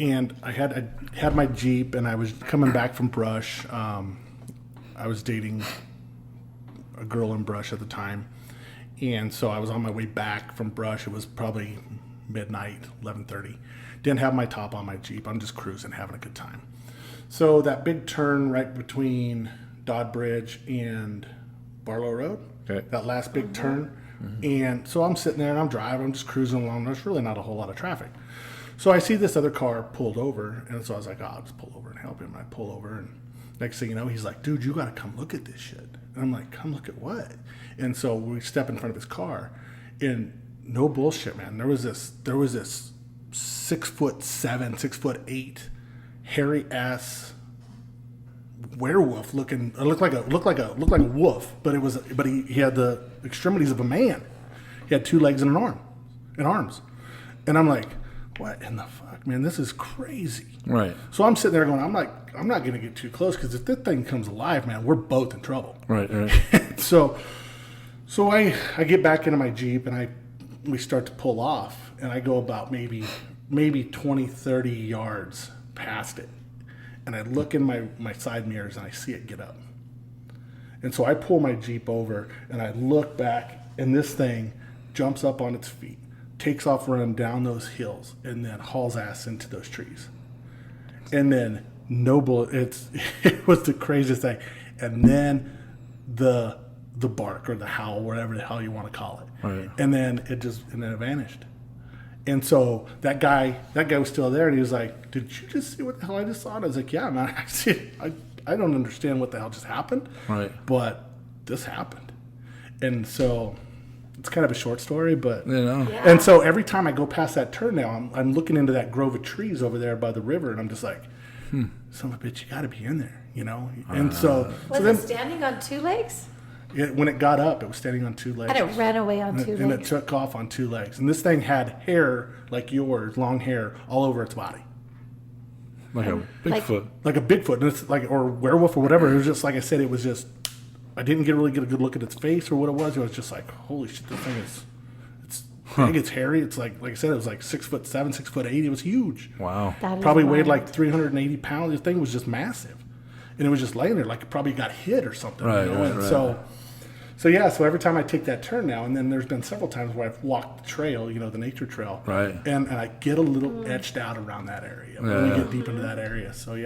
Speaker 6: And I had my Jeep, and I was coming back from Brush. I was dating a girl in Brush at the time. And so I was on my way back from Brush. It was probably midnight, 11:30. Didn't have my top on my Jeep. I'm just cruising, having a good time. So that big turn right between Dodd Bridge and Barlow Road.
Speaker 1: Okay.
Speaker 6: That last big turn. And so I'm sitting there and I'm driving. I'm just cruising along. There's really not a whole lot of traffic. So I see this other car pulled over. And so I was like, I'll just pull over and help him. I pull over. And next thing you know, he's like, dude, you got to come look at this shit. And I'm like, come look at what? And so we step in front of his car. And no bullshit, man. There was this 6'7", 6'8", hairy ass werewolf looking. It looked like a wolf, but he had the extremities of a man. He had 2 legs and arms. And I'm like, what in the fuck, man? This is crazy.
Speaker 1: Right.
Speaker 6: So I'm sitting there going, I'm not going to get too close because if this thing comes alive, man, we're both in trouble.
Speaker 1: Right.
Speaker 6: So I get back into my Jeep and we start to pull off, and I go about maybe 20, 30 yards past it. And I look in my side mirrors and I see it get up. And so I pull my Jeep over and I look back, and this thing jumps up on its feet, takes off running down those hills, and then hauls ass into those trees. And then no bullet. It was the craziest thing. And then the bark or the howl, whatever the hell you want to call it.
Speaker 1: Right.
Speaker 6: And then it vanished. And so that guy was still there, and he was like, "Did you just see what the hell I just saw?" And I was like, "Yeah, man. I don't understand what the hell just happened,
Speaker 1: Right.
Speaker 6: but this happened." And so it's kind of a short story, but And so every time I go past that turn now, I'm looking into that grove of trees over there by the river, and I'm just like, "Son of a bitch, you got to be in there," you know. And so
Speaker 3: Was
Speaker 6: then
Speaker 3: it standing on 2 legs?
Speaker 6: when it got up, it was standing on 2 legs.
Speaker 3: And it ran away on 2
Speaker 6: And it
Speaker 3: legs.
Speaker 6: took off on 2 legs. And this thing had hair like yours, long hair, all over its body.
Speaker 1: Like a Bigfoot.
Speaker 6: Like a Bigfoot, and it's like, or werewolf or whatever. It was just, like I said, it was just, I didn't really get a good look at its face or what it was. It was just like, holy shit, this thing it's big, it's hairy. It's like I said, it was like 6'7", 6'8". It was huge.
Speaker 1: Wow.
Speaker 3: That is
Speaker 6: Probably weighed
Speaker 3: wild.
Speaker 6: like 380 pounds. This thing was just massive. And it was just laying there like it probably got hit or something.
Speaker 1: Right,
Speaker 6: you know?
Speaker 1: right,
Speaker 6: And
Speaker 1: right.
Speaker 6: So every time I take that turn now, and then there's been several times where I've walked the trail, the nature trail.
Speaker 1: Right.
Speaker 6: And I get a little etched out around that area when we get deep into that area. So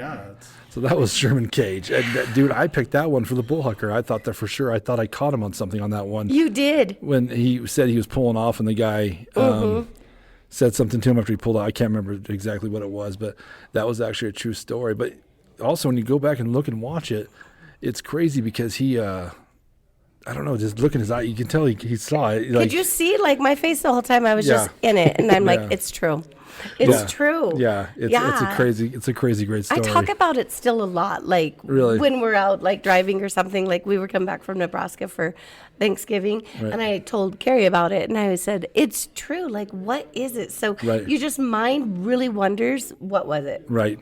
Speaker 1: So that was Sherman Cage. And dude, I picked that one for the Bullhucker. I thought that for sure. I thought I caught him on something on that one.
Speaker 3: You did.
Speaker 1: When he said he was pulling off and the guy said something to him after he pulled out. I can't remember exactly what it was, but that was actually a true story. But also when you go back and look and watch it, it's crazy because he, I don't know, just look in his eye, you can tell he saw it. Like,
Speaker 3: Could you see like my face the whole time I was
Speaker 1: Yeah.
Speaker 3: just in it, and I'm like,
Speaker 1: Yeah.
Speaker 3: it's true. It's true.
Speaker 1: Yeah, it's a crazy great
Speaker 3: I
Speaker 1: story.
Speaker 3: talk about it still a lot, like
Speaker 1: Really?
Speaker 3: when we're out like driving or something. Like we were coming back from Nebraska for Thanksgiving,
Speaker 1: Right.
Speaker 3: and I told Carrie about it, and I said, "It's true. Like, what is it?" So
Speaker 1: Right.
Speaker 3: you just mind really wonders what was it.
Speaker 1: Right.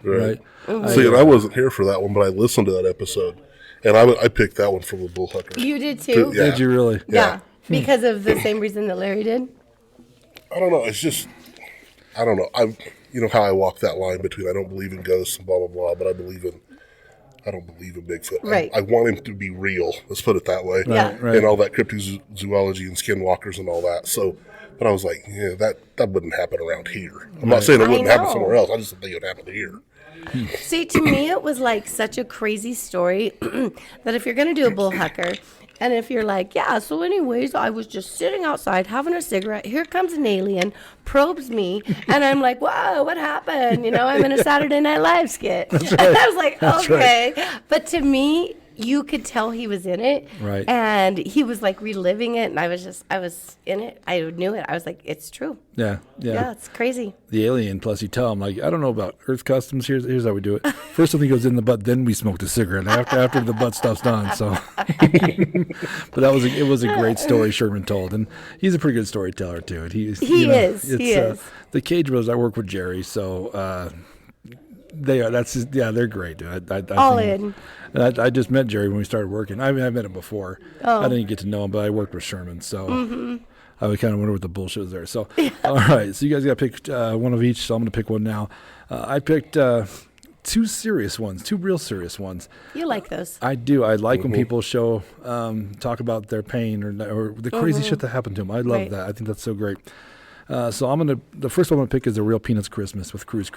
Speaker 2: See, and I wasn't here for that one, but I listened to that episode, and I picked that one from the Bullhucker.
Speaker 3: You did too.
Speaker 2: Yeah.
Speaker 1: Did you really?
Speaker 3: Yeah, because of the same reason that Larry did.
Speaker 2: I don't know. It's just, I don't know. You know how I walk that line between I don't believe in ghosts and blah blah blah, but I don't believe in Bigfoot.
Speaker 3: Right.
Speaker 2: I want him to be real. Let's put it that way.
Speaker 3: Yeah.
Speaker 1: Right.
Speaker 2: And all that cryptozoology and skinwalkers and all that. So, but I was like, yeah, that wouldn't happen around here. I'm not saying it wouldn't happen
Speaker 3: know.
Speaker 2: somewhere else. I just think it would happen here.
Speaker 3: See, to me, it was like such a crazy story that if you're going to do a Bullhucker, and if you're like, yeah, so anyways, I was just sitting outside having a cigarette. Here comes an alien, probes me, and I'm like, whoa, what happened? I'm in a Saturday Night Live skit. And I was like, okay. But to me, you could tell he was in it.
Speaker 1: Right.
Speaker 3: And he was like reliving it, and I was in it. I knew it. I was like, it's true.
Speaker 1: Yeah.
Speaker 3: Yeah, it's crazy.
Speaker 1: The alien, plus you tell him, like, I don't know about Earth customs. Here's how we do it. First something goes in the butt, then we smoked a cigarette after the butt stuff's done. So, but it was a great story Sherman told, and he's a pretty good storyteller too. And he is. The Cage Brothers. I work with Jerry, so they are. They're great, dude. I
Speaker 3: All
Speaker 1: think-
Speaker 3: in.
Speaker 1: And I just met Jerry when we started working. I met him before. I didn't get to know him, but I worked with Sherman, so I would kind of wonder what the bullshit was there. So, all right. So you guys got to pick one of each. So I'm going to pick one now. I picked two real serious ones.
Speaker 3: You like those.
Speaker 1: I do. I like when people talk about their pain or the crazy shit that happened to them. I love
Speaker 3: Right.
Speaker 1: that. I think that's so great. So the first one I'm gonna pick is A Real Peanuts Christmas with Cruz,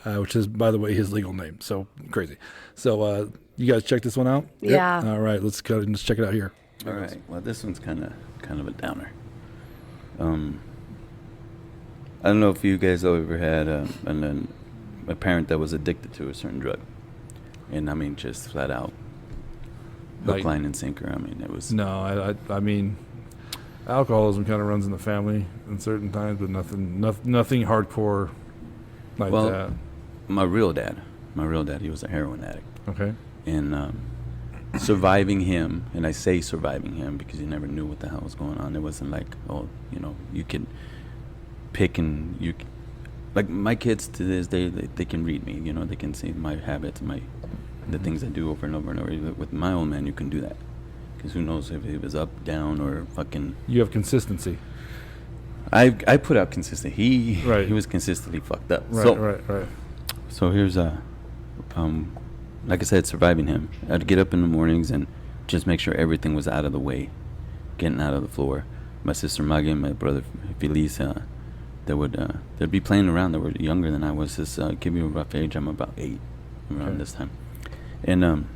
Speaker 1: which is, by the way, his legal name. So crazy. So you guys check this one out?
Speaker 3: Yeah.
Speaker 1: All right, let's go and let's check it out here.
Speaker 7: All right. Well, this one's kind of a downer. I don't know if you guys ever had a parent that was addicted to a certain drug, and I mean just flat out hook,
Speaker 1: Like-
Speaker 7: line, and sinker. I mean it was
Speaker 1: No, I mean, alcoholism kind of runs in the family in certain times, but nothing hardcore like
Speaker 7: Well,
Speaker 1: that.
Speaker 7: my real dad. He was a heroin addict,
Speaker 1: Okay.
Speaker 7: and surviving him, and I say surviving him because you never knew what the hell was going on. It wasn't like, oh, you could pick and like my kids to this day, they can read me. They can see my habits, the things I do over and over and over. With my old man, you can do that because who knows if it was up, down, or fucking.
Speaker 1: You have consistency.
Speaker 7: I put out consistent. He was consistently fucked up.
Speaker 1: Right.
Speaker 7: So here's like I said, surviving him. I'd get up in the mornings and just make sure everything was out of the way, getting out of the floor. My sister Maggie and my brother Feliz, they'd be playing around. They were younger than I was. Just give you a rough age. I'm about 8 around this time, and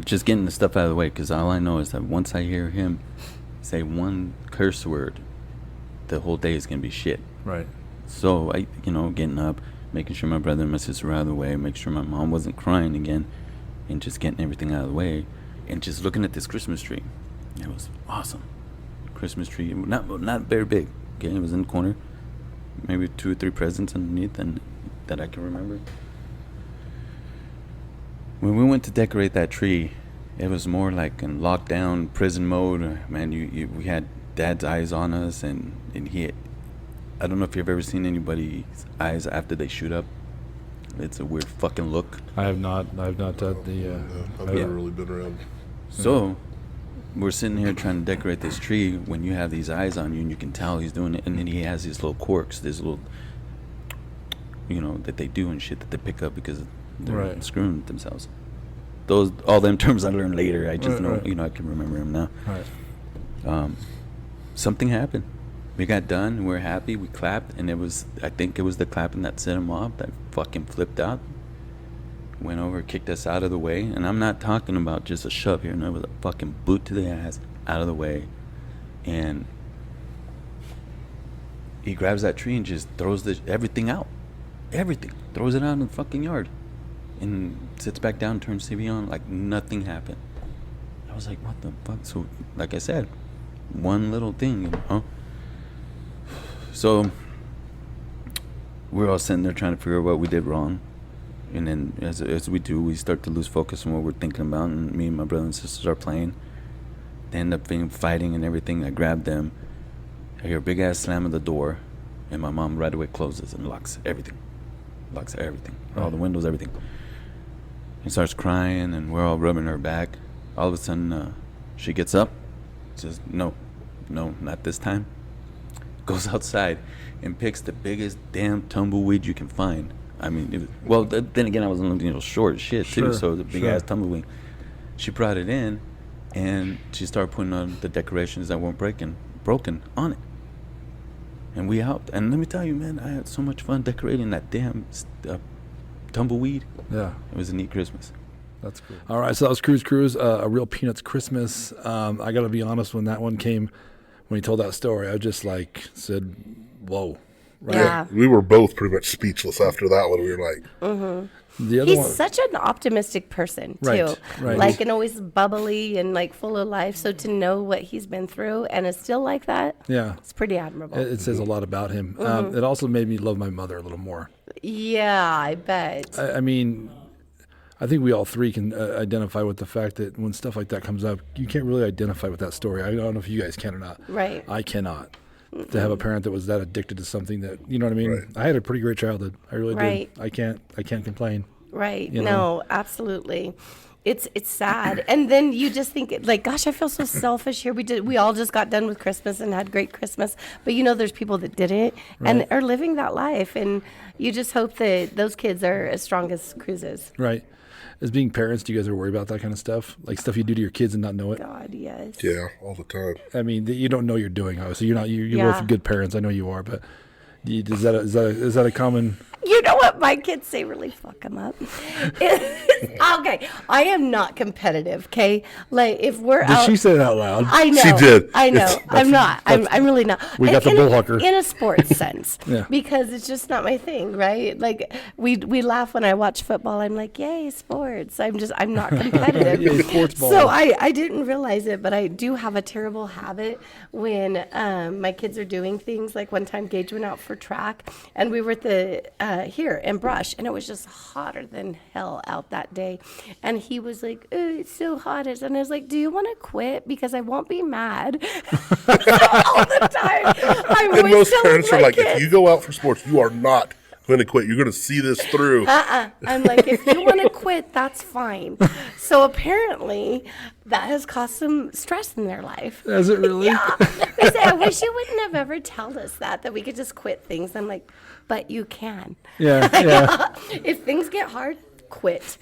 Speaker 7: just getting the stuff out of the way. Because all I know is that once I hear him say one curse word, the whole day is gonna be shit.
Speaker 1: Right.
Speaker 7: So I, getting up, making sure my brother and my sister were out of the way, make sure my mom wasn't crying again, and just getting everything out of the way, and just looking at this Christmas tree. It was awesome. Christmas tree, not very big. Okay, it was in the corner, maybe 2 or 3 presents underneath, and that I can remember. When we went to decorate that tree, it was more like in lockdown prison mode. Man, we had Dad's eyes on us, and he. I don't know if you've ever seen anybody's eyes after they shoot up. It's a weird fucking look.
Speaker 1: I have not had the.
Speaker 2: I've never really been around.
Speaker 7: So, we're sitting here trying to decorate this tree when you have these eyes on you, and you can tell he's doing it. And then he has these little corks, these little, that they do and shit that they pick up because they're screwing themselves. All them terms I learned later. I just know, I can remember them now.
Speaker 1: Right.
Speaker 7: Something happened. We got done, we were happy, we clapped, and I think it was the clapping that set him off, that fucking flipped out, went over, kicked us out of the way, and I'm not talking about just a shove here, no, it was a fucking boot to the ass, out of the way, and he grabs that tree and just throws everything out, throws it out in the fucking yard, and sits back down, turns TV on, like nothing happened. I was like, what the fuck? So, like I said, one little thing, So, we're all sitting there trying to figure out what we did wrong. And then, as we do, we start to lose focus on what we're thinking about. And me and my brother and sister are playing. They end up fighting and everything. I grab them. I hear a big-ass slam of the door. And my mom right away closes and locks everything. All the windows, everything. And starts crying, and we're all rubbing her back. All of a sudden, she gets up. Says, no, not this time. Goes outside and picks the biggest damn tumbleweed you can find. I mean, then again, I was short as shit too, so the big ass tumbleweed. She brought it in, and she started putting on the decorations that weren't broken on it. And we helped. And let me tell you, man, I had so much fun decorating that damn tumbleweed.
Speaker 1: Yeah,
Speaker 7: it was a neat Christmas.
Speaker 1: That's cool. All right, so that was Cruz, A Real Peanuts Christmas. I got to be honest, when that one came. When he told that story, I just said, whoa. Right?
Speaker 3: Yeah.
Speaker 2: We were both pretty much speechless after that one. We were like,
Speaker 1: The other
Speaker 3: He's
Speaker 1: one,
Speaker 3: such an optimistic person too,
Speaker 1: Right.
Speaker 3: and always bubbly and full of life. So to know what he's been through and is still like that,
Speaker 1: yeah,
Speaker 3: it's pretty admirable.
Speaker 1: it says a lot about him. It also made me love my mother a little more.
Speaker 3: Yeah, I bet.
Speaker 1: I mean, I think we all three can identify with the fact that when stuff like that comes up, you can't really identify with that story. I don't know if you guys can or not.
Speaker 3: Right.
Speaker 1: I cannot. To have a parent that was that addicted to something that, you know what I mean?
Speaker 2: Right.
Speaker 1: I had a pretty great childhood. I really
Speaker 3: Right.
Speaker 1: did. I can't complain.
Speaker 3: Right.
Speaker 1: You know?
Speaker 3: No, absolutely. It's sad. And then you just think gosh, I feel so selfish here. We all just got done with Christmas and had great Christmas. But there's people that didn't and are living that life, and you just hope that those kids are as strong as Cruz is.
Speaker 1: Right. as being parents, do you guys ever worry about that kind of stuff? Like stuff you do to your kids and not know it?
Speaker 3: God, yes.
Speaker 2: Yeah, all the time.
Speaker 1: I mean, you don't know you're doing. Obviously, you're
Speaker 3: Yeah.
Speaker 1: both good parents. I know you are, but is that a common?
Speaker 3: You know what my kids say really fuck them up? Okay, I am not competitive, okay? Like, if we're
Speaker 1: Did
Speaker 3: out...
Speaker 1: she say it out loud?
Speaker 3: I know.
Speaker 2: She did.
Speaker 3: I know. I'm not. I'm really not.
Speaker 1: We got the Bullhucker.
Speaker 3: In a sports sense.
Speaker 1: Yeah.
Speaker 3: Because it's just not my thing, right? Like, we laugh when I watch football. I'm like, yay, sports. I'm not competitive.
Speaker 1: Yay, sports ball.
Speaker 3: So I didn't realize it, but I do have a terrible habit when my kids are doing things. Like one time Gage went out for track, and we were at the here in Brush, and it was just hotter than hell out that day. And he was like, "Oh, it's so hot." And I was like, "Do you want to quit? Because I won't be mad." All the time. I'm
Speaker 2: And
Speaker 3: always
Speaker 2: most
Speaker 3: telling
Speaker 2: parents are
Speaker 3: my
Speaker 2: like,
Speaker 3: kids,
Speaker 2: if you go out for sports, you are not going to quit. You're going to see this through.
Speaker 3: I'm like, if you want to quit, that's fine. So apparently, that has caused some stress in their life.
Speaker 1: Is it really?
Speaker 3: Yeah. They say, I wish you wouldn't have ever told us that we could just quit things. I'm like, but you can.
Speaker 1: Yeah. Yeah.
Speaker 3: If things get hard, quit.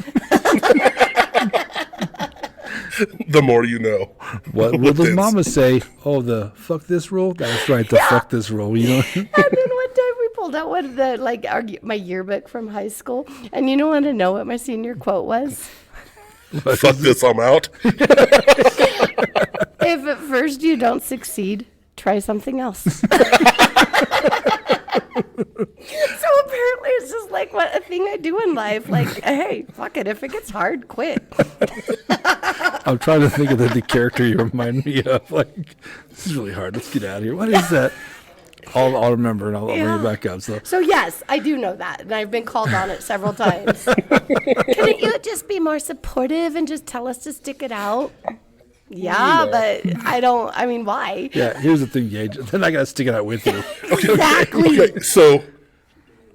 Speaker 2: The more you know.
Speaker 1: What
Speaker 2: With
Speaker 1: does
Speaker 2: this.
Speaker 1: Mama say? Oh, the fuck this rule. That's right. The fuck this rule. You know.
Speaker 3: And then one time we pulled out one of the my yearbook from high school, and you want to know what my senior quote was?
Speaker 2: Fuck this, I'm out.
Speaker 3: If at first you don't succeed, try something else. So apparently it's just like a thing I do in life. Like, hey, fuck it. If it gets hard, quit.
Speaker 1: I'm trying to think of the character you remind me of. Like, this is really hard. Let's get out of here. What is that? I'll remember and I'll bring it back up. So
Speaker 3: yes, I do know that, and I've been called on it several times. Couldn't you just be more supportive and just tell us to stick it out? Yeah, but I mean, why?
Speaker 1: yeah, here's the thing, Gage. Then I gotta stick it out with you.
Speaker 3: Exactly.
Speaker 2: Okay, so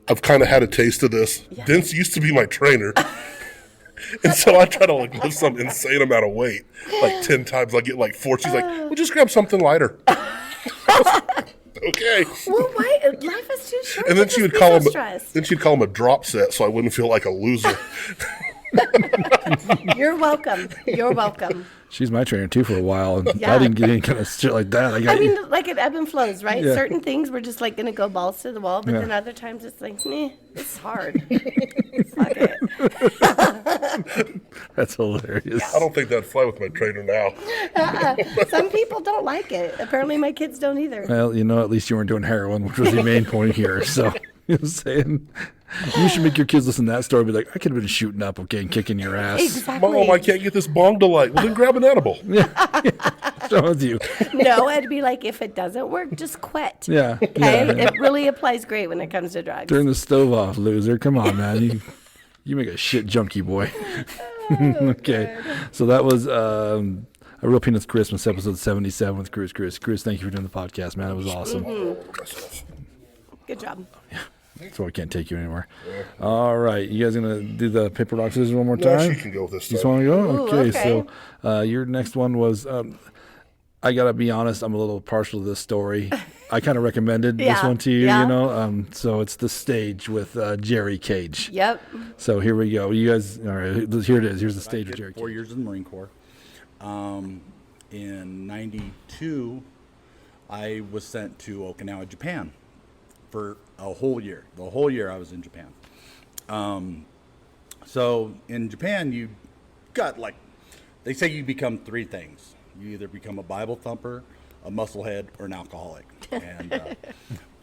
Speaker 2: I've kind of had a taste of this. Vince used to be my trainer. And so I try to lift some insane amount of weight, 10 times. I get 4. She's like, well, just grab something lighter. Okay.
Speaker 3: Well, why? Life is too short.
Speaker 2: And then
Speaker 3: to
Speaker 2: she would
Speaker 3: just be
Speaker 2: call
Speaker 3: so
Speaker 2: him.
Speaker 3: stressed.
Speaker 2: Then she'd call him a drop set, so I wouldn't feel like a loser.
Speaker 3: You're welcome. You're welcome.
Speaker 1: She's my trainer too for a while, and
Speaker 3: Yeah.
Speaker 1: I didn't get any kind of shit like that.
Speaker 3: I mean, like it ebb and flows, right?
Speaker 1: Yeah.
Speaker 3: Certain things we're just gonna go balls to the wall, but
Speaker 1: Yeah.
Speaker 3: then other times it's like, meh, it's hard. Fuck it.
Speaker 1: That's hilarious.
Speaker 2: I don't think that'd fly with my trainer now.
Speaker 3: Some people don't like it. Apparently, my kids don't either.
Speaker 1: Well, at least you weren't doing heroin, which was the main point here. So, I'm saying, you should make your kids listen to that story. Be like, I could have been shooting up, okay, and kicking your ass.
Speaker 3: Exactly.
Speaker 2: Mom, I can't get this bong delight. Well, then grab an edible.
Speaker 1: What's wrong with you?
Speaker 3: No, I'd be like, if it doesn't work, just quit.
Speaker 1: Yeah.
Speaker 3: Okay,
Speaker 1: Yeah.
Speaker 3: it really applies great when it comes to drugs.
Speaker 1: Turn the stove off, loser. Come on, man. You make a shit junkie, boy. Okay. So that was a Real Peanuts Christmas, episode 77 with Chris. Chris, thank you for doing the podcast, man. It was awesome.
Speaker 3: Good job.
Speaker 1: So I can't take you anywhere. All right. You guys going to do the paper, rock, scissors one more
Speaker 2: No,
Speaker 1: time?
Speaker 2: she can go this
Speaker 1: You just
Speaker 2: time.
Speaker 1: want to go?
Speaker 3: Ooh,
Speaker 1: Okay.
Speaker 3: okay.
Speaker 1: So your next one was, I got to be honest, I'm a little partial to this story. I kind of recommended this
Speaker 3: Yeah,
Speaker 1: one to you,
Speaker 3: yeah.
Speaker 1: So it's The Stage with Jerry Cage.
Speaker 3: Yep.
Speaker 1: So here we go. You guys, all right, here it is. Here's The Stage with Jerry
Speaker 8: 4
Speaker 1: Cage.
Speaker 8: years in the Marine Corps. In '92, I was sent to Okinawa, Japan, for a whole year. The whole year I was in Japan. So in Japan, you got they say you become 3 things. You either become a Bible thumper, a musclehead, or an alcoholic. And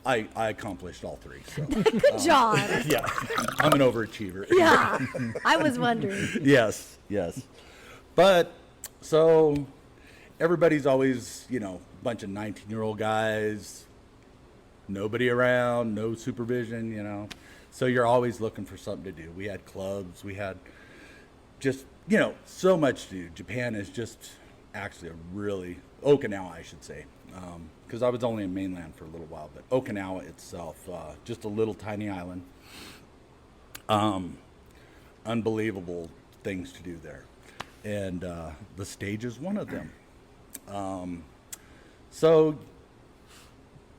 Speaker 8: I accomplished all 3. So
Speaker 3: Good job.
Speaker 8: yeah, I'm an overachiever.
Speaker 3: Yeah. I was wondering.
Speaker 8: Yes. But so everybody's always, a bunch of 19-year-old guys, nobody around, no supervision, So you're always looking for something to do. We had clubs, we had just, so much to do. Japan is just actually Okinawa, I should say, because I was only in mainland for a little while, but Okinawa itself, just a little tiny island. Unbelievable things to do there. And the stage is one of them. So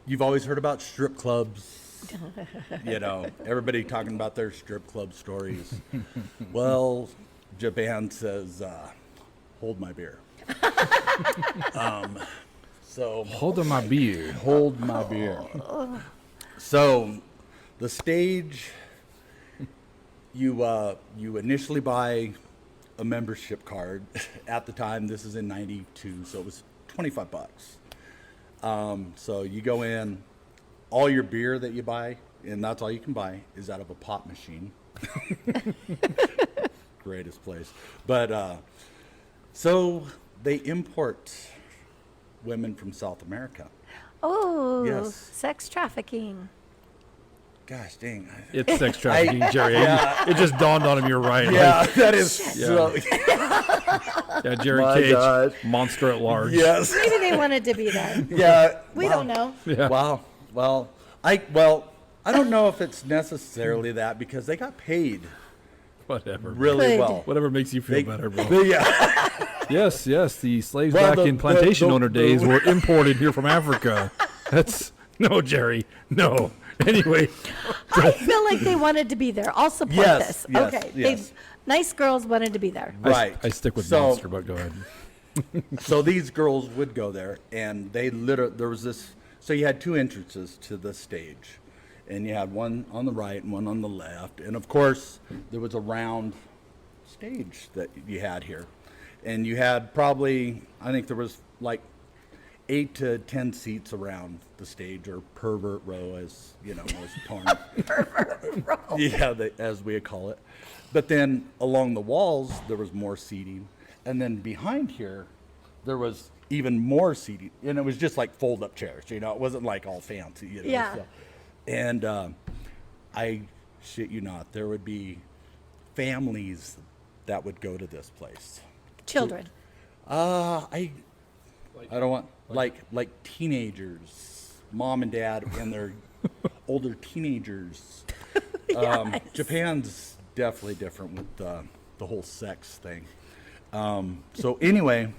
Speaker 8: you've always heard about strip clubs, everybody talking about their strip club stories. Well, Japan says, hold my beer. So
Speaker 1: Hold on my beer.
Speaker 8: hold my beer. So the stage, you initially buy a membership card. At the time, this is in '92, so it was $25. So you go in, all your beer that you buy, and that's all you can buy, is out of a pop machine. Greatest place. But so they import women from South America.
Speaker 9: Oh,
Speaker 8: Yes.
Speaker 9: sex trafficking.
Speaker 8: Gosh dang.
Speaker 1: It's sex trafficking, Jerry.
Speaker 8: Yeah.
Speaker 1: It just dawned on him. You're right.
Speaker 8: Yeah, that is so.
Speaker 1: Yeah, Jerry
Speaker 8: My
Speaker 1: Cage,
Speaker 8: God.
Speaker 1: monster at large.
Speaker 8: Yes.
Speaker 9: Maybe they wanted to be there.
Speaker 8: Yeah.
Speaker 9: We don't know.
Speaker 1: Yeah.
Speaker 8: Wow. Well, I don't know if it's necessarily that, because they got paid
Speaker 1: Whatever.
Speaker 8: really
Speaker 9: Could.
Speaker 8: well.
Speaker 1: Whatever makes you feel
Speaker 8: They-
Speaker 1: better, bro.
Speaker 8: Yeah.
Speaker 1: Yes, yes. The slaves
Speaker 8: Well,
Speaker 1: back
Speaker 8: the-
Speaker 1: in plantation
Speaker 8: the-
Speaker 1: owner
Speaker 8: the-
Speaker 1: days were imported here from Africa. That's no, Jerry. No. Anyway,
Speaker 9: I feel like they wanted to be there. I'll support
Speaker 8: Yes,
Speaker 9: this.
Speaker 8: yes,
Speaker 9: Okay.
Speaker 8: yes.
Speaker 9: Nice girls wanted to be there.
Speaker 8: Right.
Speaker 1: I stick with
Speaker 8: So-
Speaker 1: monster, but go ahead.
Speaker 8: So these girls would go there, and they literally, there was this, so you had two entrances to the stage, and you had one on the right and one on the left, and of course there was a round stage that you had here, and you had probably, I think there was like 8 to 10 seats around the stage, or pervert row, as you know, most porn. Pervert row. Yeah, as we call it. But then along the walls there was more seating, and then behind here there was even more seating, and it was just like fold-up chairs. You know, it wasn't like all fancy. You know,
Speaker 9: Yeah.
Speaker 8: so. And I shit you not, there would be families that would go to this place.
Speaker 9: Children.
Speaker 8: I don't want like teenagers, mom and dad and their older teenagers. Japan's definitely different with the whole sex thing. So anyway,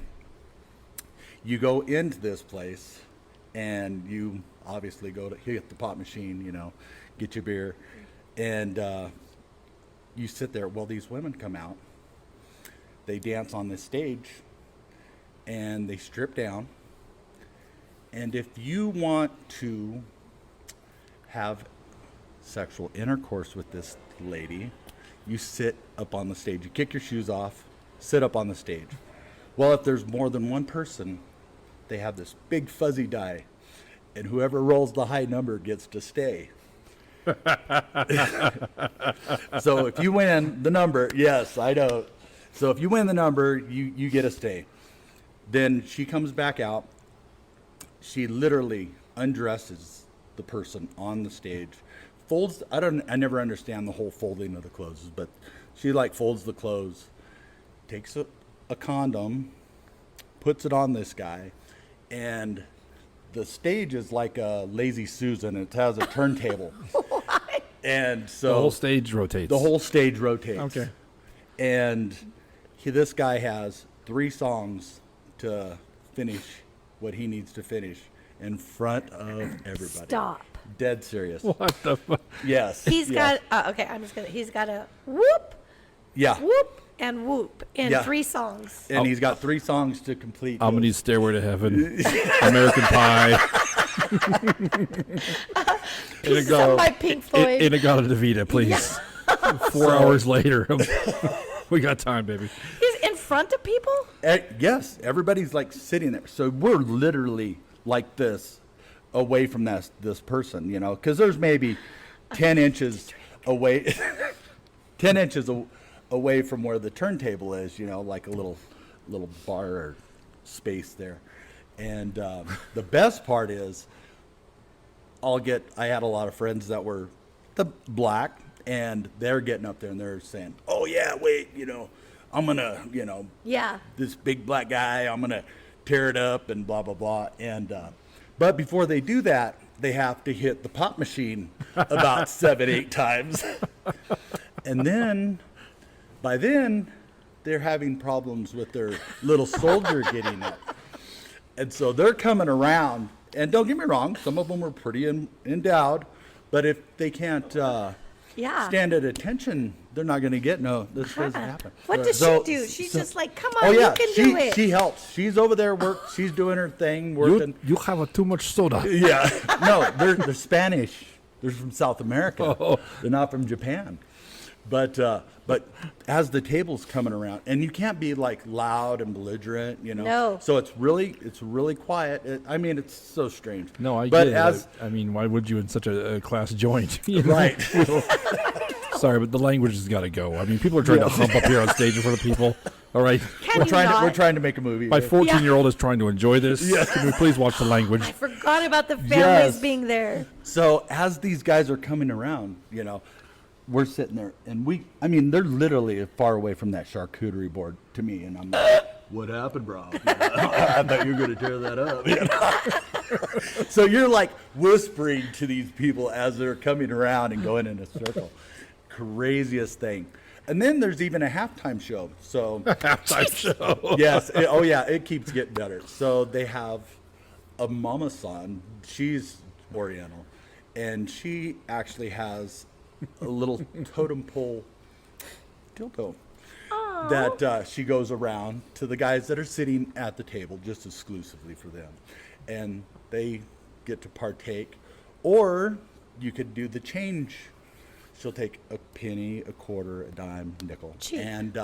Speaker 8: you go into this place, and you obviously go to hit the pop machine, you know, get your beer, and you sit there. Well, these women come out, they dance on this stage, and they strip down. And if you want to have sexual intercourse with this lady, you sit up on the stage. You kick your shoes off, sit up on the stage. Well, if there's more than one person, they have this big fuzzy die, and whoever rolls the high number gets to stay. So if you win the number, yes, I know. So if you win the number, you get to stay. Then she comes back out. She literally undresses the person on the stage, folds. I never understand the whole folding of the clothes, but she like folds the clothes, takes a condom, puts it on this guy, and the stage is like a Lazy Susan. It has a turntable. And so
Speaker 1: The whole stage rotates.
Speaker 8: the whole stage rotates.
Speaker 1: Okay.
Speaker 8: And this guy has 3 songs to finish what he needs to finish in front of everybody.
Speaker 9: Stop.
Speaker 8: Dead serious.
Speaker 1: What the fuck?
Speaker 8: Yes.
Speaker 9: He's
Speaker 8: yes.
Speaker 9: got, okay, he's got a whoop,
Speaker 8: Yeah.
Speaker 9: whoop, and whoop in
Speaker 8: Yeah.
Speaker 9: 3 songs.
Speaker 8: And he's got 3 songs to complete.
Speaker 1: I'm gonna
Speaker 8: those.
Speaker 1: need Stairway to Heaven, American Pie,
Speaker 9: Pieces of my Pink Floyd.
Speaker 1: Inagata Davida, please. 4 hours later, we got time, baby.
Speaker 9: He's in front of people?
Speaker 8: Yes, everybody's like sitting there. So we're literally like this away from this person, you know, because there's maybe 10 inches away, 10 inches away from where the turntable is, you know, like a little bar or space there. And the best part is, I had a lot of friends that were the black, and they're getting up there and they're saying, "Oh yeah, wait, you know, I'm gonna, you know,
Speaker 9: Yeah.
Speaker 8: this big black guy, I'm gonna tear it up and blah blah blah." And but before they do that, they have to hit the pop machine about 7-8 times, and then by then they're having problems with their little soldier getting it, and so they're coming around. And don't get me wrong, some of them are pretty endowed, but if they can't
Speaker 9: Yeah.
Speaker 8: stand at attention they're not going to get no. This doesn't happen.
Speaker 9: What does
Speaker 8: So-
Speaker 9: she do? She's
Speaker 8: so-
Speaker 9: just like, come
Speaker 8: Oh
Speaker 9: on,
Speaker 8: yeah,
Speaker 9: you can
Speaker 8: she
Speaker 9: do it.
Speaker 8: she helps. She's over there she's doing her thing, working.
Speaker 1: You have too much soda.
Speaker 8: Yeah. No, they're Spanish. They're from South America.
Speaker 1: Oh.
Speaker 8: They're not from Japan. But as the table's coming around, and you can't be like loud and belligerent, you know.
Speaker 9: No.
Speaker 8: So it's really quiet. It's so strange.
Speaker 1: No, I
Speaker 8: but
Speaker 1: get
Speaker 8: as,
Speaker 1: it. I mean, why would you in such a class joint? You know?
Speaker 8: Right.
Speaker 1: Sorry, but the language has got to go. I mean, people are trying to hump up here on stage in front of people. All right.
Speaker 9: Can you not?
Speaker 8: We're trying to make a movie.
Speaker 1: My 14-year-old is trying to enjoy this. Can we please watch the language?
Speaker 9: I forgot about the families
Speaker 8: Yes.
Speaker 9: being there.
Speaker 8: So as these guys are coming around, you know, we're sitting there, and they're literally far away from that charcuterie board to me, and I'm like, what happened, bro? You know, I thought you were going to tear that up. You know? So you're like whispering to these people as they're coming around and going in a circle. Craziest thing. And then there's even a halftime show. So
Speaker 1: Halftime show.
Speaker 8: yes. It keeps getting better. So they have a mama-san. She's Oriental, and she actually has a little totem pole dildo that she goes around to the guys that are sitting at the table just exclusively for them, and they get to partake. Or you could do the change. She'll take a penny, a quarter, a dime, nickel,
Speaker 9: Cheap.
Speaker 8: and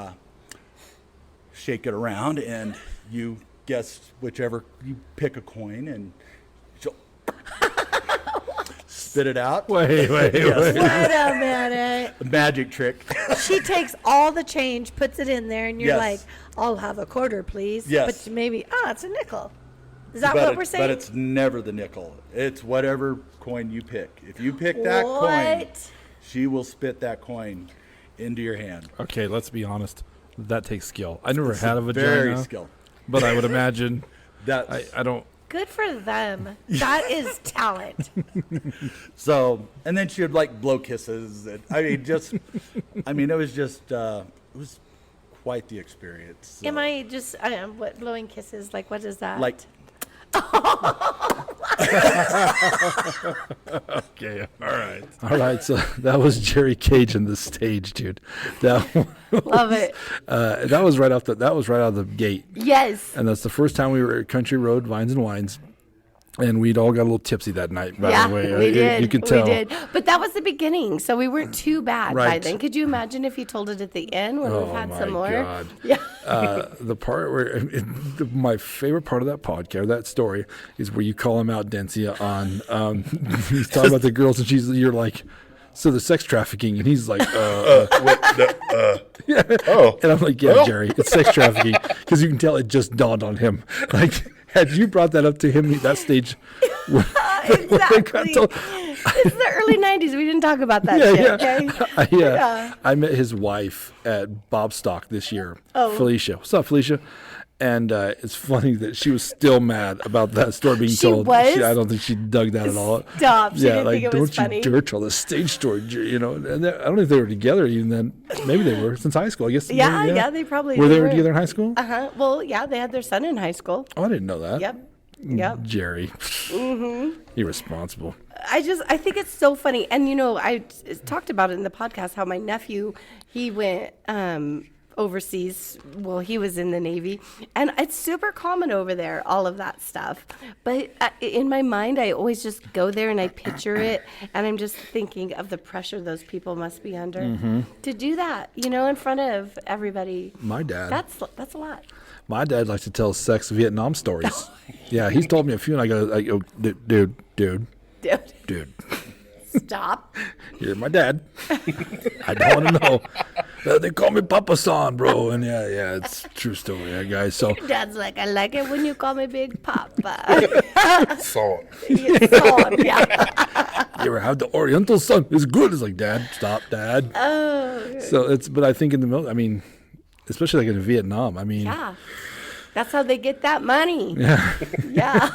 Speaker 8: shake it around, and you guess whichever, you pick a coin, and she'll spit it out.
Speaker 1: Wait.
Speaker 9: Wait a minute.
Speaker 8: A magic trick.
Speaker 9: She takes all the change, puts it in there, and you're
Speaker 8: Yes.
Speaker 9: like, I'll have a quarter, please.
Speaker 8: Yes.
Speaker 9: But maybe, it's a nickel. Is that what we're saying?
Speaker 8: But it's never the nickel. It's whatever coin you pick. If you pick that coin,
Speaker 9: What?
Speaker 8: she will spit that coin into your hand.
Speaker 1: Okay, let's be honest. That takes skill. I never
Speaker 8: It's
Speaker 1: had a
Speaker 8: very
Speaker 1: vagina,
Speaker 8: skill.
Speaker 1: but I would imagine
Speaker 8: That's
Speaker 1: I don't.
Speaker 9: Good for them. That is talent.
Speaker 8: so. And then she would like blow kisses. And, it was quite the experience. So,
Speaker 9: Am I just, what, blowing kisses? Like, what is that?
Speaker 8: like?
Speaker 1: Okay, all right. So that was Jerry Cage in the stage, dude. That
Speaker 3: Love it.
Speaker 1: that was right out of the gate,
Speaker 3: Yes.
Speaker 1: and that's the first time we were at Country Road Vines and Wines, and we'd all got a little tipsy that night. By
Speaker 3: Yeah,
Speaker 1: the way,
Speaker 3: we did.
Speaker 1: You can tell.
Speaker 3: We did. But that was the beginning, so we weren't too bad by
Speaker 1: Right.
Speaker 3: then. Could you imagine if you told it at the end when we've had some more?
Speaker 1: God.
Speaker 3: Yeah.
Speaker 1: The part where my favorite part of that podcast, that story, is where you call him out, Dencia, on he's talking about the girls, and you're like, so the sex trafficking, and he's like,
Speaker 2: Yeah. Oh.
Speaker 1: and I'm like, yeah, Jerry, it's sex trafficking, because you can tell it just dawned on him. Like, had you brought that up to him, that stage,
Speaker 3: Exactly. It's the early 90s. We didn't talk about that shit, okay?
Speaker 1: I met his wife at Bobstock this year,
Speaker 3: Oh.
Speaker 1: Felicia. What's up, Felicia? And it's funny that she was still mad about that story being
Speaker 3: She
Speaker 1: told.
Speaker 3: was?
Speaker 1: I don't think she dug that at all.
Speaker 3: Stop. She didn't think it was
Speaker 1: don't
Speaker 3: funny.
Speaker 1: you dare tell the stage story, you know. And I don't think they were together even then. Maybe they were since high school. I guess.
Speaker 3: Yeah, they probably
Speaker 1: were. They
Speaker 3: were.
Speaker 1: together in high school?
Speaker 3: Uh-huh. Well, yeah, they had their son in high school.
Speaker 1: Oh, I didn't know that.
Speaker 3: Yep. Yep.
Speaker 1: Jerry. Mm-hmm. Irresponsible.
Speaker 3: I think it's so funny. And, I talked about it in the podcast how my nephew, he went overseas. Well, he was in the Navy. And it's super common over there, all of that stuff. But in my mind, I always just go there and I picture it. And I'm just thinking of the pressure those people must be under to do that, in front of everybody.
Speaker 1: My dad.
Speaker 3: That's a lot.
Speaker 1: My dad likes to tell sex Vietnam stories. Yeah, he's told me a few, and I go, dude.
Speaker 3: Dude, stop.
Speaker 1: You're my dad. I don't want to know. They call me Papa San, bro. And yeah, it's a true story, yeah, guys. So
Speaker 3: Dad's like, I like it when you call me Big Papa.
Speaker 2: Song.
Speaker 3: Yeah.
Speaker 1: you ever have the Oriental son? It's good. It's like, Dad, stop, Dad.
Speaker 3: Oh.
Speaker 1: So but I think in the middle, especially like in Vietnam,
Speaker 3: Yeah. That's how they get that money.
Speaker 1: Yeah.
Speaker 3: Yeah.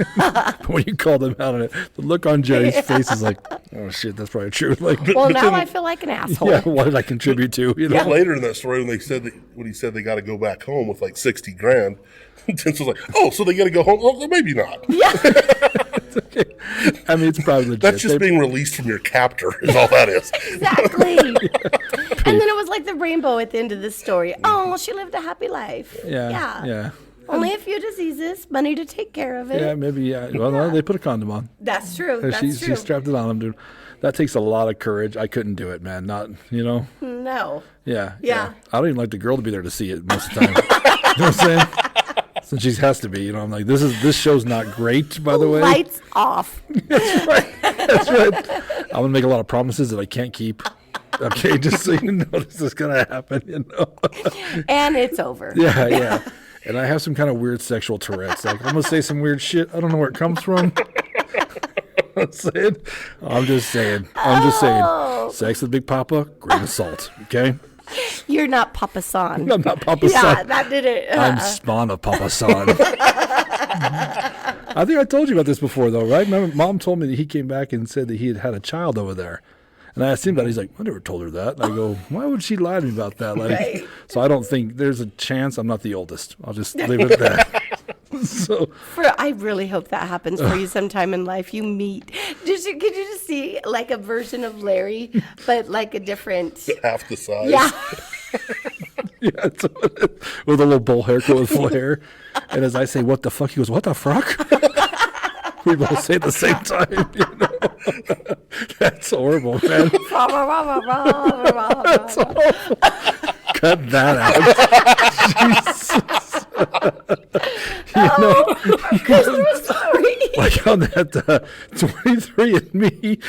Speaker 1: When you call them out on it, the look on Jerry's face is like, oh shit, that's probably true. Like,
Speaker 3: Well, now I feel like an asshole.
Speaker 1: yeah, what did I contribute to?
Speaker 2: But later in that story, when he said they got to go back home with like $60,000, Vince was like, "Oh, so they got to go home? Oh, maybe not."
Speaker 3: Yeah.
Speaker 1: Okay. I mean, it's probably legit.
Speaker 2: That's just being released from your captor, is all that is.
Speaker 3: Exactly. And then it was like the rainbow at the end of the story. Oh, she lived a happy life.
Speaker 1: Yeah.
Speaker 3: Only a few diseases, money to take care of it.
Speaker 1: Yeah, maybe. Yeah. Well, no, they put a condom on.
Speaker 3: That's true. That's
Speaker 1: She
Speaker 3: true.
Speaker 1: strapped it on him, dude. That takes a lot of courage. I couldn't do it, man. Not,
Speaker 3: No.
Speaker 1: Yeah.
Speaker 3: Yeah.
Speaker 1: I don't even like the girl to be there to see it most of the time. You know what I'm saying? Since she has to be, I'm like, this show's not great, by the way.
Speaker 3: Lights off.
Speaker 1: That's right. I'm gonna make a lot of promises that I can't keep. Okay, just so you know this is gonna happen,
Speaker 3: And it's over.
Speaker 1: Yeah. And I have some kind of weird sexual Tourette's. Like, I'm gonna say some weird shit. I don't know where it comes from. I'm just saying. Sex with Big Papa, grain of salt. Okay.
Speaker 3: You're not Papa San.
Speaker 1: I'm not Papa
Speaker 3: Yeah,
Speaker 1: San.
Speaker 3: that did it.
Speaker 1: I'm spawn of Papa San. I think I told you about this before, though, right? Remember, Mom told me that he came back and said that he had a child over there. And I asked him about it. He's like, I never told her that. And I go, why would she lie to me about that? Like,
Speaker 3: Right.
Speaker 1: So I don't think there's a chance I'm not the oldest. I'll just leave it at that.
Speaker 3: I really hope that happens for you sometime in life. You meet. Could you just see like a version of Larry, but like a different.
Speaker 2: Half the size.
Speaker 3: Yeah.
Speaker 1: Yeah, with a little bowl haircut with full hair. And as I say, what the fuck? He goes, what the fuck? We both say at the same time. That's horrible, man. That's horrible. Cut that out. Like on that 23andMe,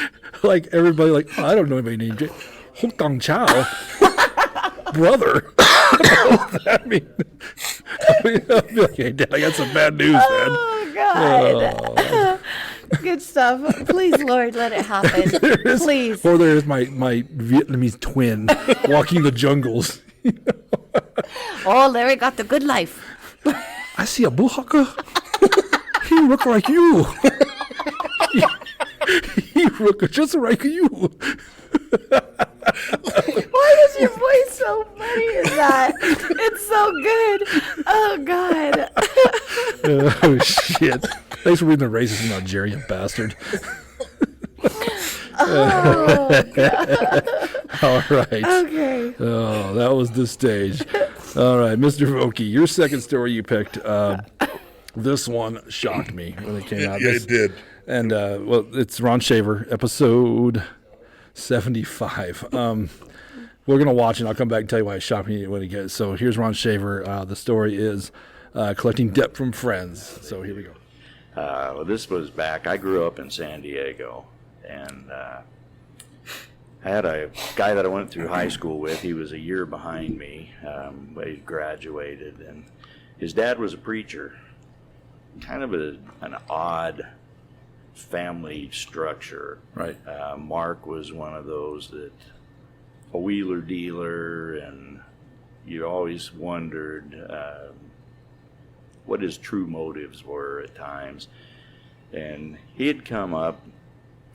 Speaker 1: like everybody, like, oh, I don't know anybody named Hong Kong Chow. Brother. What does that mean? I'll be like, hey, Dad, I got some bad news, man.
Speaker 3: Oh, God. Good stuff. Please, Lord, let it happen. Please.
Speaker 1: Or there's my Vietnamese twin walking the jungles.
Speaker 3: Oh, Larry got the good life.
Speaker 1: I see a Bullhucker. He look like you. He look just like you.
Speaker 3: Why is your voice so funny? Is that? It's so good. Oh, God.
Speaker 1: Oh, shit. Thanks for reading the racist and Nigerian bastard.
Speaker 3: Oh, God.
Speaker 1: All right.
Speaker 3: Okay.
Speaker 1: Oh, that was the stage. All right, Mr. Vokey, your second story you picked. This one shocked me when it came out.
Speaker 2: Yeah, it did.
Speaker 1: And, well, it's Ron Shaver, episode 75. We're going to watch it, and I'll come back and tell you why it shocked me when it gets. So here's Ron Shaver. The story is collecting debt from friends. So here we go.
Speaker 10: Well, this was back. I grew up in San Diego, and I had a guy that I went through high school with. He was a year behind me, but he graduated, and his dad was a preacher. Kind of an odd family structure.
Speaker 1: Right.
Speaker 10: Mark was one of those that a wheeler dealer, and you always wondered what his true motives were at times. And he had come up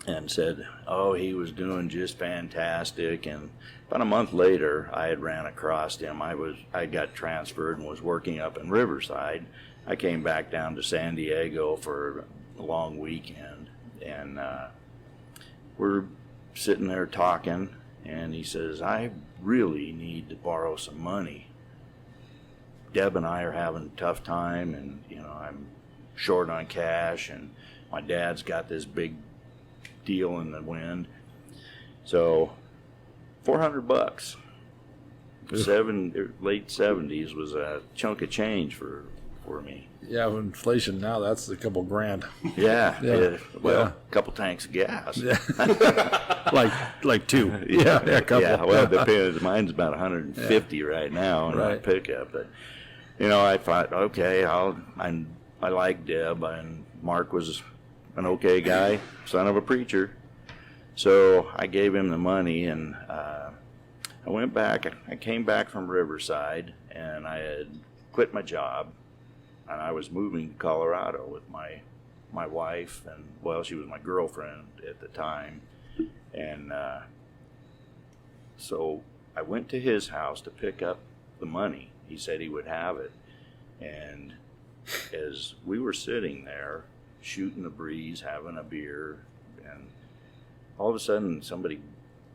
Speaker 10: and said, oh, he was doing just fantastic. And about a month later, I had ran across him. I got transferred and was working up in Riverside. I came back down to San Diego for a long weekend, and we're sitting there talking, and he says, I really need to borrow some money. Deb and I are having a tough time, and I'm short on cash, and my dad's got this big deal in the wind. So $400, late 70s was a chunk of change for me.
Speaker 1: Yeah, with inflation now, that's a couple grand.
Speaker 10: Yeah.
Speaker 1: Yeah.
Speaker 10: Well,
Speaker 1: Yeah.
Speaker 10: a couple tanks of gas.
Speaker 1: Yeah. like two. Yeah, a couple.
Speaker 10: Yeah, well, it depends. Mine's about 150 right now in my
Speaker 1: Right.
Speaker 10: pickup. But, I thought, okay, I like Deb, and Mark was an okay guy, son of a preacher. So I gave him the money, and I went back. I came back from Riverside, and I had quit my job, and I was moving to Colorado with my wife, and, well, she was my girlfriend at the time. And so I went to his house to pick up the money. He said he would have it. And as we were sitting there, shooting the breeze, having a beer, and all of a sudden somebody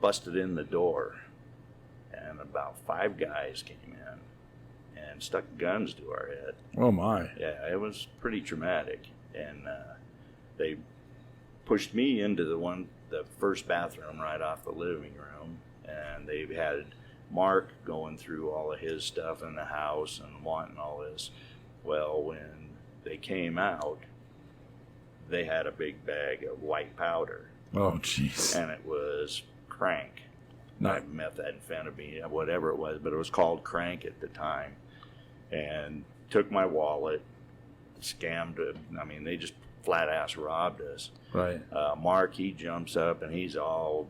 Speaker 10: busted in the door, and about 5 guys came in and stuck guns to our head.
Speaker 1: Oh my.
Speaker 10: Yeah, it was pretty traumatic. And they pushed me into the first bathroom right off the living room, and they had Mark going through all of his stuff in the house and wanting all this. Well, when they came out, they had a big bag of white powder.
Speaker 1: Oh, jeez.
Speaker 10: And it was crank.
Speaker 1: Not
Speaker 10: Methamphetamine, whatever it was, but it was called crank at the time. And took my wallet, scammed it. I mean, they just flat ass robbed us.
Speaker 1: right.
Speaker 10: Mark, he jumps up and he's all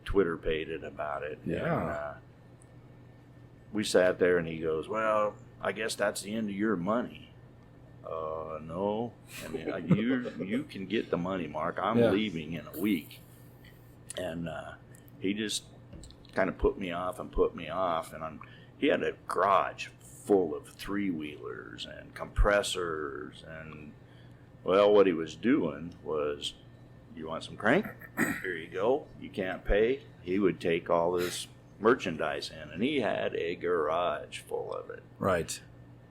Speaker 10: Twitter pated about it.
Speaker 1: Yeah.
Speaker 10: And, we sat there and he goes, "Well, I guess that's the end of your money." No. I mean, you can get the money, Mark. I'm
Speaker 1: Yeah.
Speaker 10: leaving in a week. And he just kind of put me off. And he had a garage full of 3-wheelers and compressors. And, well, what he was doing was, "You want some crank? Here you go. You can't pay." He would take all this merchandise in, and he had a garage full of it.
Speaker 1: Right.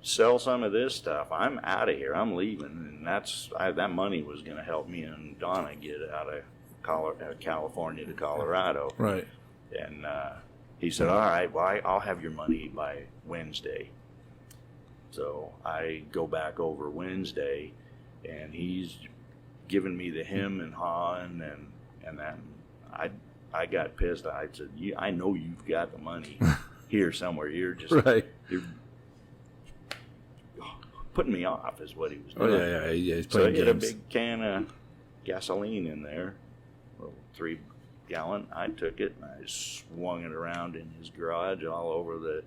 Speaker 10: Sell some of this stuff. I'm out of here. I'm leaving, and that money was going to help me and Donna get out of California to Colorado.
Speaker 1: Right.
Speaker 10: And he said, "All right, well, I'll have your money by Wednesday." So I go back over Wednesday, and he's giving me the hem and hawing, and that. I got pissed. I said, "I know you've got the money here somewhere. You're just
Speaker 1: Right.
Speaker 10: You're putting me off," is what he was
Speaker 1: Oh,
Speaker 10: doing.
Speaker 1: yeah. He's
Speaker 10: So I
Speaker 1: playing
Speaker 10: get a
Speaker 1: games.
Speaker 10: big can of gasoline in there, a 3-gallon. I took it and I swung it around in his garage all over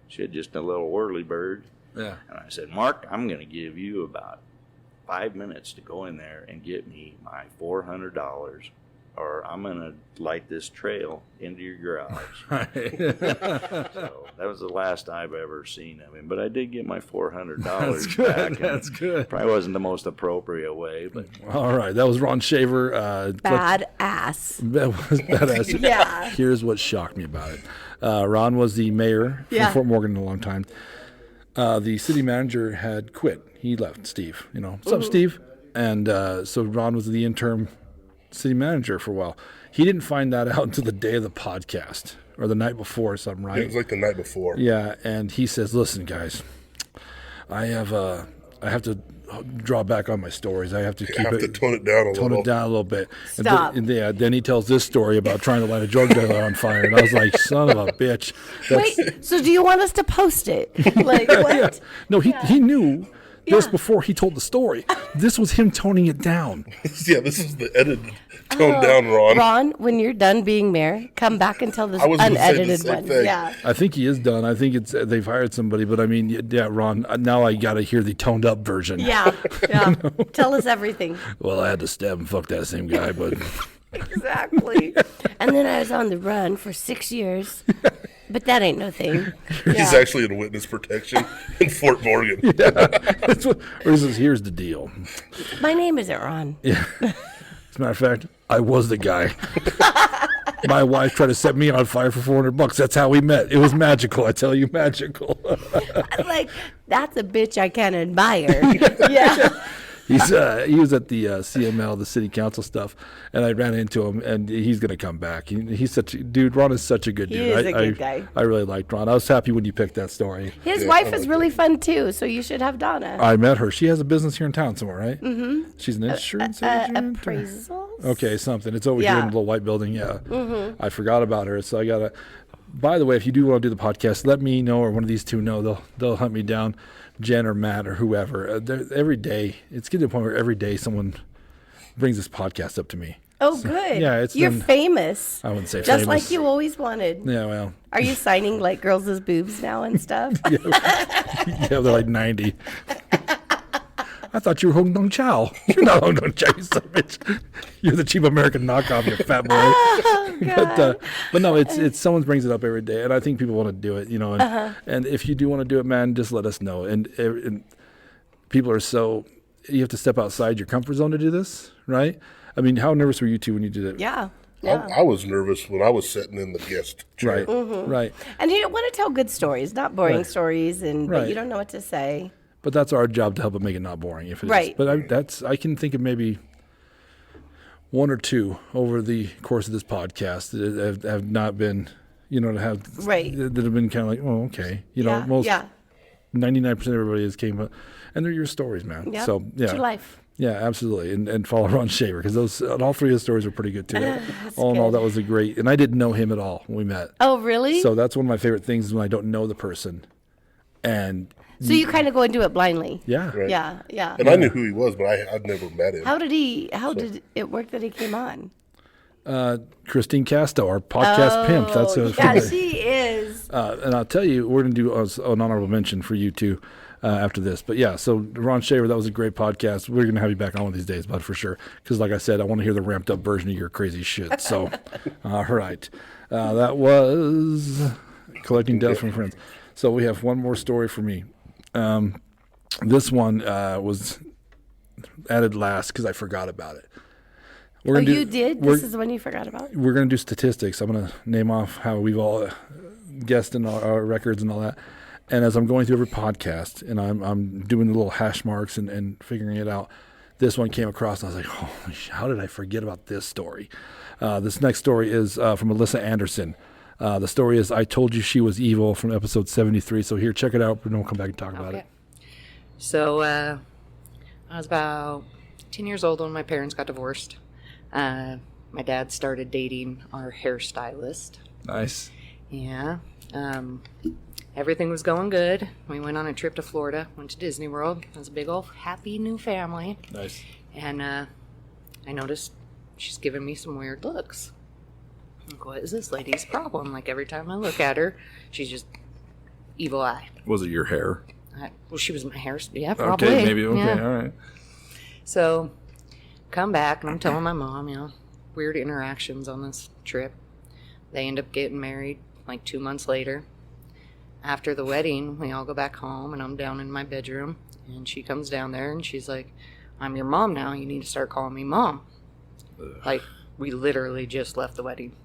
Speaker 10: shit, just a little whirly bird.
Speaker 1: Yeah.
Speaker 10: And I said, "Mark, I'm going to give you about 5 minutes to go in there and get me my $400, or I'm going to light this trail into your garage." So that was the last I've ever seen of him. But I did get my $400
Speaker 1: That's good.
Speaker 10: back. and
Speaker 1: That's good.
Speaker 10: Probably wasn't the most appropriate way, but
Speaker 1: All right. That was Ron Shaver.
Speaker 3: Bad ass.
Speaker 1: That was badass.
Speaker 3: Yeah.
Speaker 1: Here's what shocked me about it. Ron was the mayor for
Speaker 3: Yeah.
Speaker 1: Fort Morgan in a long time. The city manager had quit. He left, Steve. What's up, Steve? And so Ron was the interim city manager for a while. He didn't find that out until the day of the podcast or the night before or something, right?
Speaker 2: It was like the night before.
Speaker 1: Yeah, and he says, "Listen, guys, I have to draw back on my stories. I have to keep
Speaker 2: have
Speaker 1: it
Speaker 2: to tone it down a little.
Speaker 1: bit."
Speaker 3: Stop.
Speaker 1: And then he tells this story about trying to light a drug dealer on fire, and I was like, "Son of a bitch!"
Speaker 3: Wait, so do you want us to post it? Like, what?
Speaker 1: Yeah. No, he knew this before he told the story. This was him toning it down.
Speaker 2: Yeah, this is the edited, toned down Ron.
Speaker 3: Ron, when you're done being mayor, come back and tell this
Speaker 2: I was gonna say the
Speaker 3: unedited
Speaker 2: same
Speaker 3: one.
Speaker 2: thing.
Speaker 3: Yeah.
Speaker 1: I think he is done. I think they've hired somebody, but I mean, yeah, Ron. Now I got to hear the toned up version.
Speaker 3: Yeah. Yeah. Tell us everything.
Speaker 1: Well, I had to stab and fuck that same guy, but
Speaker 3: Exactly. And then I was on the run for 6 years. But that ain't no thing.
Speaker 2: He's actually in witness protection in Fort Morgan.
Speaker 1: that's what. Or he says, "Here's the deal."
Speaker 3: My name isn't Ron.
Speaker 1: Yeah. As a matter of fact, I was the guy. My wife tried to set me on fire for $400. That's how we met. It was magical. I tell you, magical.
Speaker 3: I'm like, that's a bitch I can admire. Yeah.
Speaker 1: He was at the CML, the city council stuff, and I ran into him, and he's gonna come back. He's such a dude. Ron is such a good dude.
Speaker 3: He is a good guy.
Speaker 1: I really liked Ron. I was happy when you picked that story.
Speaker 3: His wife is really fun too, so you should have Donna.
Speaker 1: I met her. She has a business here in town somewhere, right? Mm-hmm. She's an insurance agent. or-
Speaker 3: Appraisals?
Speaker 1: Okay, something. It's over here
Speaker 3: Yeah.
Speaker 1: in the little white building. Yeah. Mm-hmm. I forgot about her, so I gotta. By the way, if you do want to do the podcast, let me know, or one of these two know. They'll hunt me down, Jen or Matt or whoever. Every day, it's getting to the point where every day someone brings this podcast up to me.
Speaker 3: Oh, good.
Speaker 1: yeah, it's
Speaker 3: You're
Speaker 1: been-
Speaker 3: famous.
Speaker 1: I wouldn't say
Speaker 3: Just
Speaker 1: famous.
Speaker 3: like you always wanted.
Speaker 1: Yeah, well,
Speaker 3: Are you signing like girls' boobs now and stuff?
Speaker 1: yeah, they're like 90. I thought you were Hong Dong Chow. You're not Hong Dong Chow, you son of a bitch. You're the cheap American knockoff, you fat boy.
Speaker 3: Oh, God.
Speaker 1: But no, it's someone brings it up every day, and I think people want to do it, And if you do want to do it, man, just let us know. And people are so you have to step outside your comfort zone to do this, right? I mean, how nervous were you two when you did it?
Speaker 3: Yeah. Yeah.
Speaker 2: I was nervous when I was sitting in the guest chair.
Speaker 1: Right, right.
Speaker 3: And you don't want to tell good stories, not boring
Speaker 1: Right.
Speaker 3: stories, and
Speaker 1: Right.
Speaker 3: but you don't know what to say.
Speaker 1: But that's our job to help it make it not boring. If it is.
Speaker 3: Right.
Speaker 1: But I can think of maybe one or two over the course of this podcast that have not been, that have
Speaker 3: Right.
Speaker 1: that have been kind of like, oh, okay,
Speaker 3: Yeah.
Speaker 1: most
Speaker 3: Yeah.
Speaker 1: 99% of everybody has came up, and they're your stories, man.
Speaker 3: Yep.
Speaker 1: So yeah,
Speaker 3: To life.
Speaker 1: Yeah, absolutely, and follow Ron Shaver because those all three of his stories were pretty good too. All in all,
Speaker 3: good.
Speaker 1: that was a great, and I didn't know him at all when we met.
Speaker 3: Oh, really?
Speaker 1: So that's one of my favorite things is when I don't know the person, and
Speaker 3: So you kind of go into it blindly.
Speaker 1: yeah,
Speaker 2: Right.
Speaker 3: Yeah. Yeah.
Speaker 2: And I knew who he was, but I'd never met him.
Speaker 3: How did it work that he came on?
Speaker 1: Christine Casto, our podcast pimp. That's
Speaker 3: yeah, she is.
Speaker 1: and I'll tell you, we're going to do an honorable mention for you too after this. But yeah, so Ron Shaver, that was a great podcast. We're going to have you back on one of these days, bud, for sure. Because like I said, I want to hear the ramped up version of your crazy shit. So, all right. That was collecting deaths from friends. So we have one more story for me. This one was added last because I forgot about it. We're
Speaker 3: You did? This is the one you forgot about?
Speaker 1: We're going to do statistics. I'm going to name off how we've all guessed in our records and all that. And as I'm going through every podcast and I'm doing the little hash marks and figuring it out, this one came across and I was like, holy shit, how did I forget about this story? This next story is from Alyssa Anderson. The story is I Told You She Was Evil from episode 73. So here, check it out, and then we'll come back and talk about it.
Speaker 11: So I was about 10 years old when my parents got divorced. My dad started dating our hairstylist.
Speaker 1: Nice.
Speaker 11: Yeah. Everything was going good. We went on a trip to Florida, went to Disney World. It was a big old happy new family.
Speaker 1: Nice.
Speaker 11: And I noticed she's giving me some weird looks. Like, what is this lady's problem? Like, every time I look at her, she's just evil eye.
Speaker 1: Was it your hair?
Speaker 11: Well, she was my hair. Yeah, probably.
Speaker 1: Okay, maybe. Okay,
Speaker 11: Yeah.
Speaker 1: all right.
Speaker 11: So, come back, and I'm telling my mom, weird interactions on this trip. They end up getting married like 2 months later. After the wedding, we all go back home, and I'm down in my bedroom, and she comes down there, and she's like, I'm your mom now. You need to start calling me mom.
Speaker 1: Ugh.
Speaker 11: Like, we literally just left the wedding.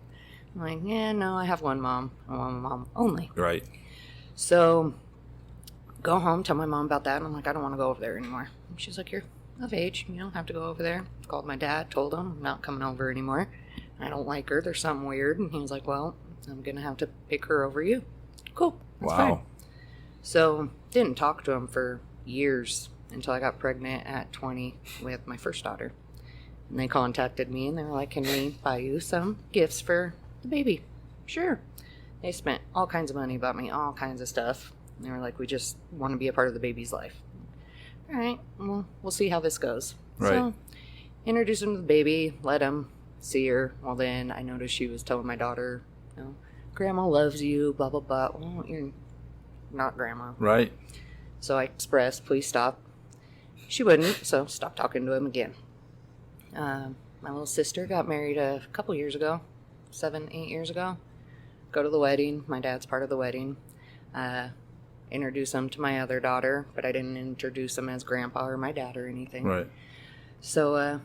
Speaker 11: I'm like, yeah, no, I have one mom. I want my mom only.
Speaker 1: Right.
Speaker 11: So, go home, tell my mom about that, and I'm like, I don't want to go over there anymore. And she's like, you're of age. You don't have to go over there. Called my dad, told him I'm not coming over anymore. I don't like her. There's something weird. And he was like, well, I'm going to have to pick her over you. Cool. That's fine. So, didn't talk to him for years until I got pregnant at 20 with my first daughter. And they contacted me and they were like, can we buy you some gifts for the baby? Sure. They spent all kinds of money, bought me all kinds of stuff. And they were like, we just want to be a part of the baby's life. All right, well, we'll see how this goes.
Speaker 1: Right.
Speaker 11: So, introduced him to the baby, let him see her. Well, then I noticed she was telling my daughter, Grandma loves you, blah, blah, blah. Well, you're not Grandma.
Speaker 1: Right.
Speaker 11: So I expressed, please stop. She wouldn't, so stopped talking to him again. My little sister got married a couple years ago, 7, 8 years ago. Go to the wedding. My dad's part of the wedding. Introduce him to my other daughter, but I didn't introduce him as Grandpa or my dad or anything.
Speaker 1: Right.
Speaker 11: So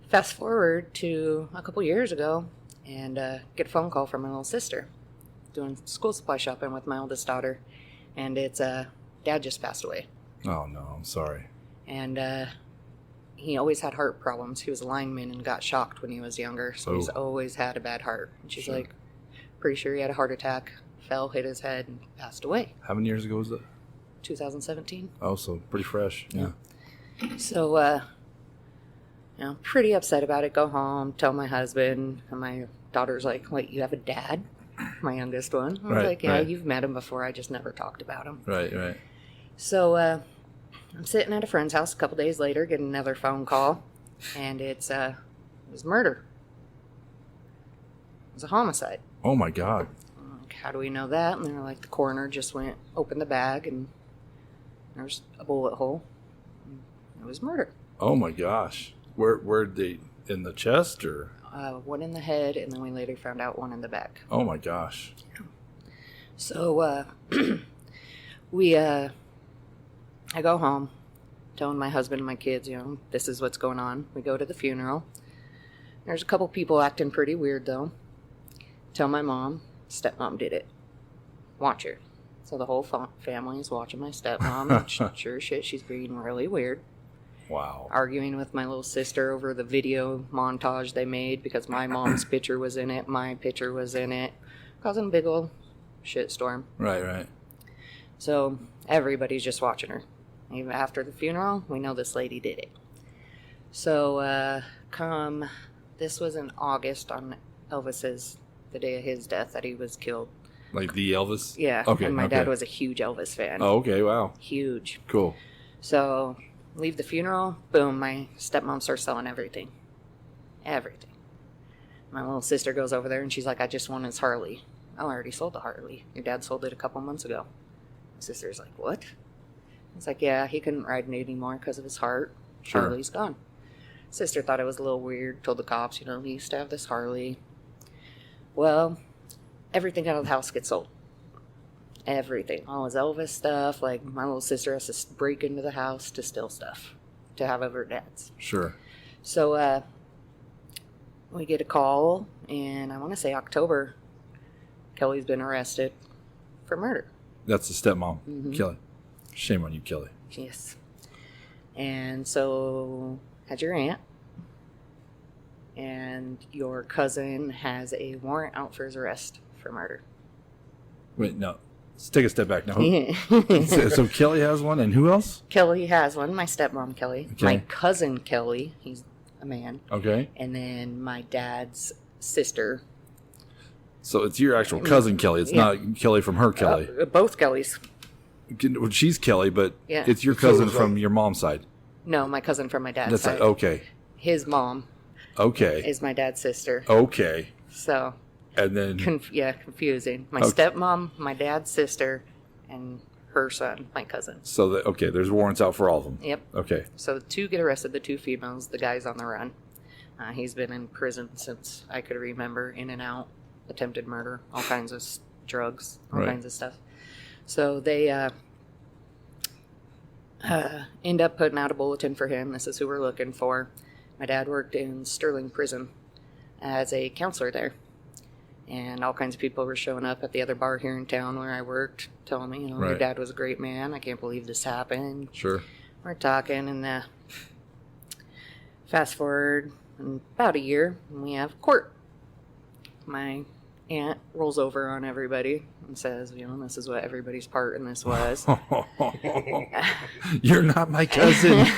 Speaker 11: fast forward to a couple years ago, and get a phone call from my little sister doing school supply shopping with my oldest daughter, and it's Dad just passed away.
Speaker 1: Oh no, I'm sorry.
Speaker 11: And he always had heart problems. He was a lineman and got shocked when he was younger, so he's always had a bad heart. And she's like, pretty sure he had a heart attack, fell, hit his head, and passed away.
Speaker 1: How many years ago was it?
Speaker 11: 2017.
Speaker 1: Oh, so pretty fresh. Yeah.
Speaker 11: So, pretty upset about it. Go home, tell my husband, and my daughter's like, wait, you have a dad? My youngest one. I was like, yeah, you've met him before. I just never talked about him.
Speaker 1: Right, right.
Speaker 11: So, I'm sitting at a friend's house a couple days later, get another phone call, and it was murder. It was a homicide.
Speaker 1: Oh my God.
Speaker 11: I'm like, how do we know that? And they're like, the coroner just opened the bag, and there's a bullet hole. It was murder.
Speaker 1: Oh my gosh. Where they in the chest or?
Speaker 11: One in the head, and then we later found out one in the back.
Speaker 1: Oh my gosh.
Speaker 11: So I go home, telling my husband and my kids, this is what's going on. We go to the funeral. There's a couple people acting pretty weird, though. Tell my mom, stepmom did it. Watch her. So the whole family is watching my stepmom. And sure as shit, she's being really weird.
Speaker 1: Wow.
Speaker 11: Arguing with my little sister over the video montage they made because my mom's picture was in it, my picture was in it. Causing a big old shitstorm.
Speaker 1: Right.
Speaker 11: So everybody's just watching her. Even after the funeral, we know this lady did it. So this was in August on Elvis's, the day of his death that he was killed.
Speaker 1: Like the Elvis?
Speaker 11: Yeah.
Speaker 1: Okay.
Speaker 11: And my dad was a huge Elvis fan.
Speaker 1: Oh, okay. Wow.
Speaker 11: Huge.
Speaker 1: Cool.
Speaker 11: So leave the funeral, boom, my stepmom starts selling everything. Everything. My little sister goes over there and she's like, I just want his Harley. Oh, I already sold the Harley. Your dad sold it a couple months ago. My sister's like, what? It's like, yeah, he couldn't ride it anymore because of his heart.
Speaker 1: Sure.
Speaker 11: Harley's gone. Sister thought it was a little weird, told the cops, he used to have this Harley. Well, everything out of the house gets sold. Everything. All his Elvis stuff. Like, my little sister has to break into the house to steal stuff to have of her dad's.
Speaker 1: Sure.
Speaker 11: So, we get a call in, I want to say October. Kelly's been arrested for murder.
Speaker 1: That's the stepmom,
Speaker 11: Mm-hmm.
Speaker 1: Kelly. Shame on you, Kelly.
Speaker 11: Yes. And so, had your aunt. And your cousin has a warrant out for his arrest for murder.
Speaker 1: Wait, no. Let's take a step back now. So Kelly has one, and who else?
Speaker 11: Kelly has one. My stepmom, Kelly.
Speaker 1: Okay.
Speaker 11: My cousin, Kelly. He's a man.
Speaker 1: Okay.
Speaker 11: And then my dad's sister.
Speaker 1: So it's your actual cousin, Kelly. It's not Kelly from her Kelly.
Speaker 11: Both Kellys.
Speaker 1: Well, she's Kelly, but
Speaker 11: Yeah.
Speaker 1: it's your cousin from your mom's side.
Speaker 11: No, my cousin from my dad's
Speaker 1: That's
Speaker 11: side.
Speaker 1: okay.
Speaker 11: His mom
Speaker 1: Okay.
Speaker 11: is my dad's sister.
Speaker 1: Okay.
Speaker 11: So,
Speaker 1: And then
Speaker 11: confusing. My
Speaker 1: Okay.
Speaker 11: stepmom, my dad's sister, and her son, my cousin.
Speaker 1: there's warrants out for all of them.
Speaker 11: Yep.
Speaker 1: Okay.
Speaker 11: So 2 get arrested, the 2 females. The guy's on the run. He's been in prison since I could remember, in and out, attempted murder, all kinds of drugs, all
Speaker 1: Right.
Speaker 11: kinds of stuff. So they end up putting out a bulletin for him. This is who we're looking for. My dad worked in Sterling Prison as a counselor there. And all kinds of people were showing up at the other bar here in town where I worked, telling me, your
Speaker 1: Right.
Speaker 11: dad was a great man. I can't believe this happened.
Speaker 1: Sure.
Speaker 11: We're talking, and fast forward in about a year, and we have court. My aunt rolls over on everybody and says, this is what everybody's part in this was.
Speaker 1: You're not my cousin.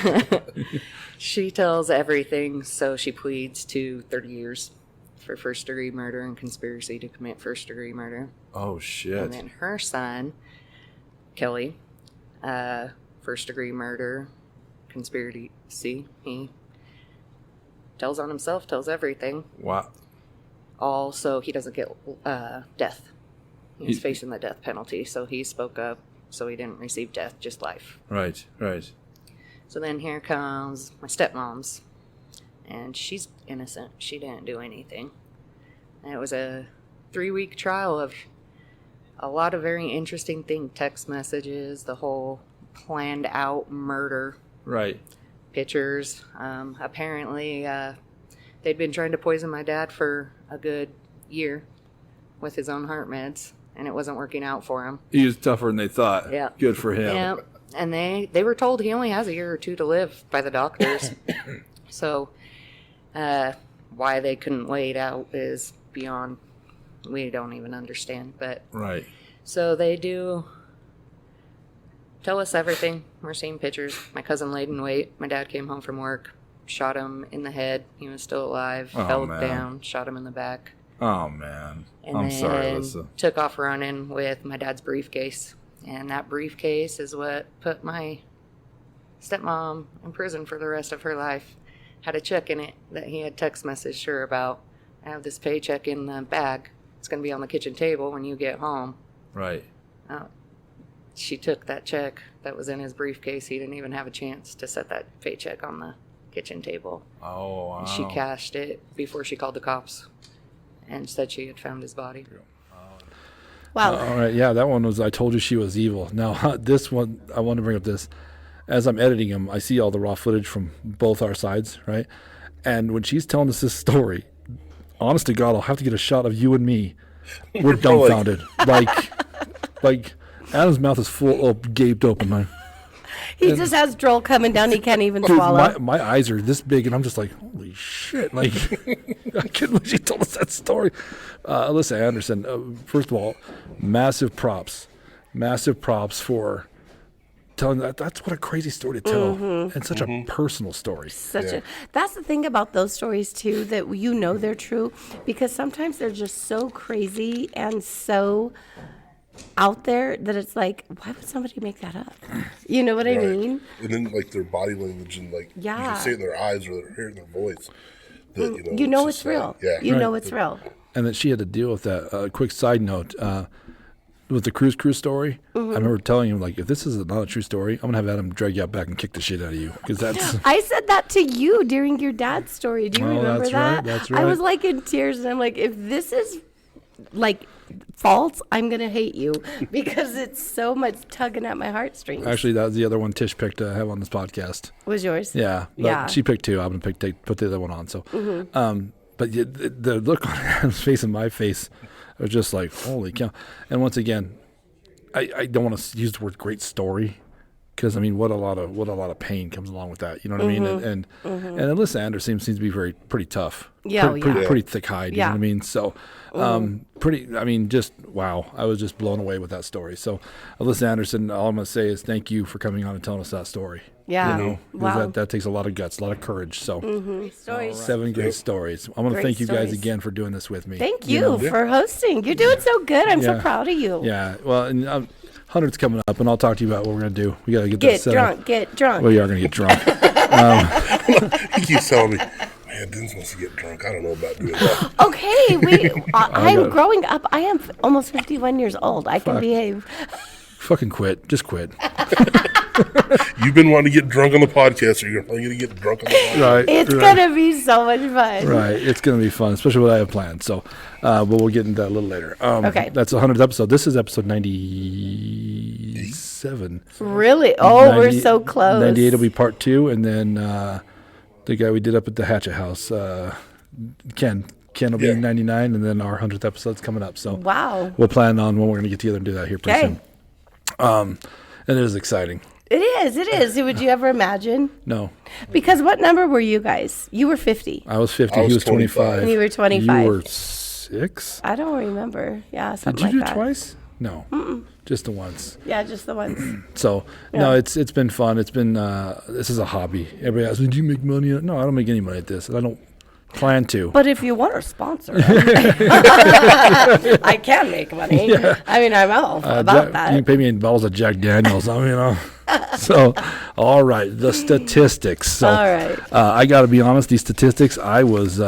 Speaker 11: She tells everything, so she pleads to 30 years for first-degree murder and conspiracy to commit first-degree murder.
Speaker 1: Oh, shit.
Speaker 11: And then her son, Kelly, first-degree murder, conspiracy. He tells on himself, tells everything.
Speaker 1: Wow.
Speaker 11: Also, he doesn't get death. He's facing the death penalty, so he spoke up, so he didn't receive death, just life.
Speaker 1: Right.
Speaker 11: So then here comes my stepmom's, and she's innocent. She didn't do anything. And it was a 3-week trial of a lot of very interesting things, text messages, the whole planned out murder.
Speaker 1: Right.
Speaker 11: Pictures. Apparently, they'd been trying to poison my dad for a good year with his own heart meds, and it wasn't working out for him.
Speaker 1: He was tougher than they thought.
Speaker 11: Yeah.
Speaker 1: Good for him.
Speaker 11: Yeah. And they were told he only has a year or 2 to live by the doctors. So, why they couldn't wait out is beyond, we don't even understand. But
Speaker 1: Right.
Speaker 11: so they do tell us everything. We're seeing pictures. My cousin laid in wait. My dad came home from work, shot him in the head. He was still alive.
Speaker 1: Oh,
Speaker 11: fell
Speaker 1: man.
Speaker 11: down, shot him in the back.
Speaker 1: Oh, man.
Speaker 11: And
Speaker 1: I'm
Speaker 11: then
Speaker 1: sorry, Alyssa.
Speaker 11: took off running with my dad's briefcase. And that briefcase is what put my stepmom in prison for the rest of her life. Had a check in it that he had text messaged her about. I have this paycheck in the bag. It's going to be on the kitchen table when you get home.
Speaker 1: Right.
Speaker 11: She took that check that was in his briefcase. He didn't even have a chance to set that paycheck on the kitchen table.
Speaker 1: Oh, wow.
Speaker 11: She cashed it before she called the cops and said she had found his body.
Speaker 3: Wow.
Speaker 1: All right. Yeah, that one was I Told You She Was Evil. Now, this one, I want to bring up this. as I'm editing them, I see all the raw footage from both our sides, right? And when she's telling us this story, honest to God, I'll have to get a shot of you and me. We're dumbfounded. like Adam's mouth is full, gaped open. Like,
Speaker 3: He just has drool coming down. He can't even swallow.
Speaker 1: my eyes are this big, and I'm just like, holy shit! Like, I can't believe she told us that story. Alyssa Anderson, first of all, massive props for telling that. That's what a crazy story to tell, and such a personal story.
Speaker 3: That's the thing about those stories too, that you know they're true, because sometimes they're just so crazy and so out there that it's like, why would somebody make that up? You know what I mean?
Speaker 2: And then like their body language and like you can see it in their eyes or their hair in their voice. That,
Speaker 3: you know it's real. You know it's real.
Speaker 1: And that she had to deal with that. Quick side note, with the cruise crew story, I remember telling him, like, if this is not a true story, I'm going to have Adam drag you out back and kick the shit out of you. Because that's...
Speaker 3: I said that to you during your dad's story. Do you remember
Speaker 1: that's
Speaker 3: that?
Speaker 1: Right, that's right.
Speaker 3: I was like in tears, and I'm like, if this is like false, I'm going to hate you because it's so much tugging at my heartstrings.
Speaker 1: Actually, that was the other one Tish picked to have on this podcast.
Speaker 3: Was yours?
Speaker 1: Yeah. She picked two. I'm going to put the other one on. So, but the look on Adam's face and my face was just like, holy cow. And once again, I don't want to use the word great story, because I mean, what a lot of pain comes along with that. You know what I mean? And Alyssa Anderson seems to be pretty tough. Pretty thick-hide. You know what I mean? So, just wow. I was just blown away with that story. So, Alyssa Anderson, all I'm gonna say is thank you for coming on and telling us that story.
Speaker 3: Yeah.
Speaker 1: You know,
Speaker 3: wow.
Speaker 1: that takes a lot of guts, a lot of courage. So,
Speaker 3: Stories.
Speaker 1: 7 great stories. I want to thank you guys again for doing this with me.
Speaker 3: Thank you for hosting. You're doing so good. I'm so proud of you.
Speaker 1: Yeah. Well, and 100's coming up, and I'll talk to you about what we're gonna do. We gotta get
Speaker 3: Get drunk.
Speaker 1: Well, you are gonna get drunk.
Speaker 2: He keeps telling me, man, Dennis wants to get drunk. I don't know about doing that.
Speaker 3: Okay, I'm growing up. I am almost 51 years old. I can behave.
Speaker 1: Fucking quit. Just quit.
Speaker 2: You've been wanting to get drunk on the podcast, or you're finally going to get drunk on the podcast.
Speaker 1: Right.
Speaker 3: It's going to be so much fun.
Speaker 1: Right. It's going to be fun, especially what I have planned. So, but we'll get into that a little later.
Speaker 3: Okay.
Speaker 1: That's the 100th episode. This is episode 97.
Speaker 3: Really? Oh, we're so close.
Speaker 1: 98 will be part 2, and then the guy we did up at the Hatchet House, Ken will be 99, and then our 100th episode's coming up. So
Speaker 3: wow.
Speaker 1: We'll plan on when we're going to get together and do that here pretty soon. And it is exciting.
Speaker 3: It is. Would you ever imagine?
Speaker 1: No.
Speaker 3: Because what number were you guys? You were 50.
Speaker 1: I was 50. He was 25.
Speaker 3: And you were 25.
Speaker 1: You were 6?
Speaker 3: I don't remember. Yeah, something
Speaker 1: Did you
Speaker 3: like
Speaker 1: do
Speaker 3: that.
Speaker 1: twice? No. Mm-mm. Just the once.
Speaker 3: Yeah, just the once.
Speaker 1: So, no, it's been fun. It's been, this is a hobby. Everybody asks, did you make money? No, I don't make any money at this. And I don't plan to.
Speaker 3: But if you want to sponsor, I can make money. Yeah. I mean, I'm all about that.
Speaker 1: You can pay me in bottles of Jack Daniels. So, all right, the statistics. So,
Speaker 3: all right.
Speaker 1: I got to be honest, these statistics, I was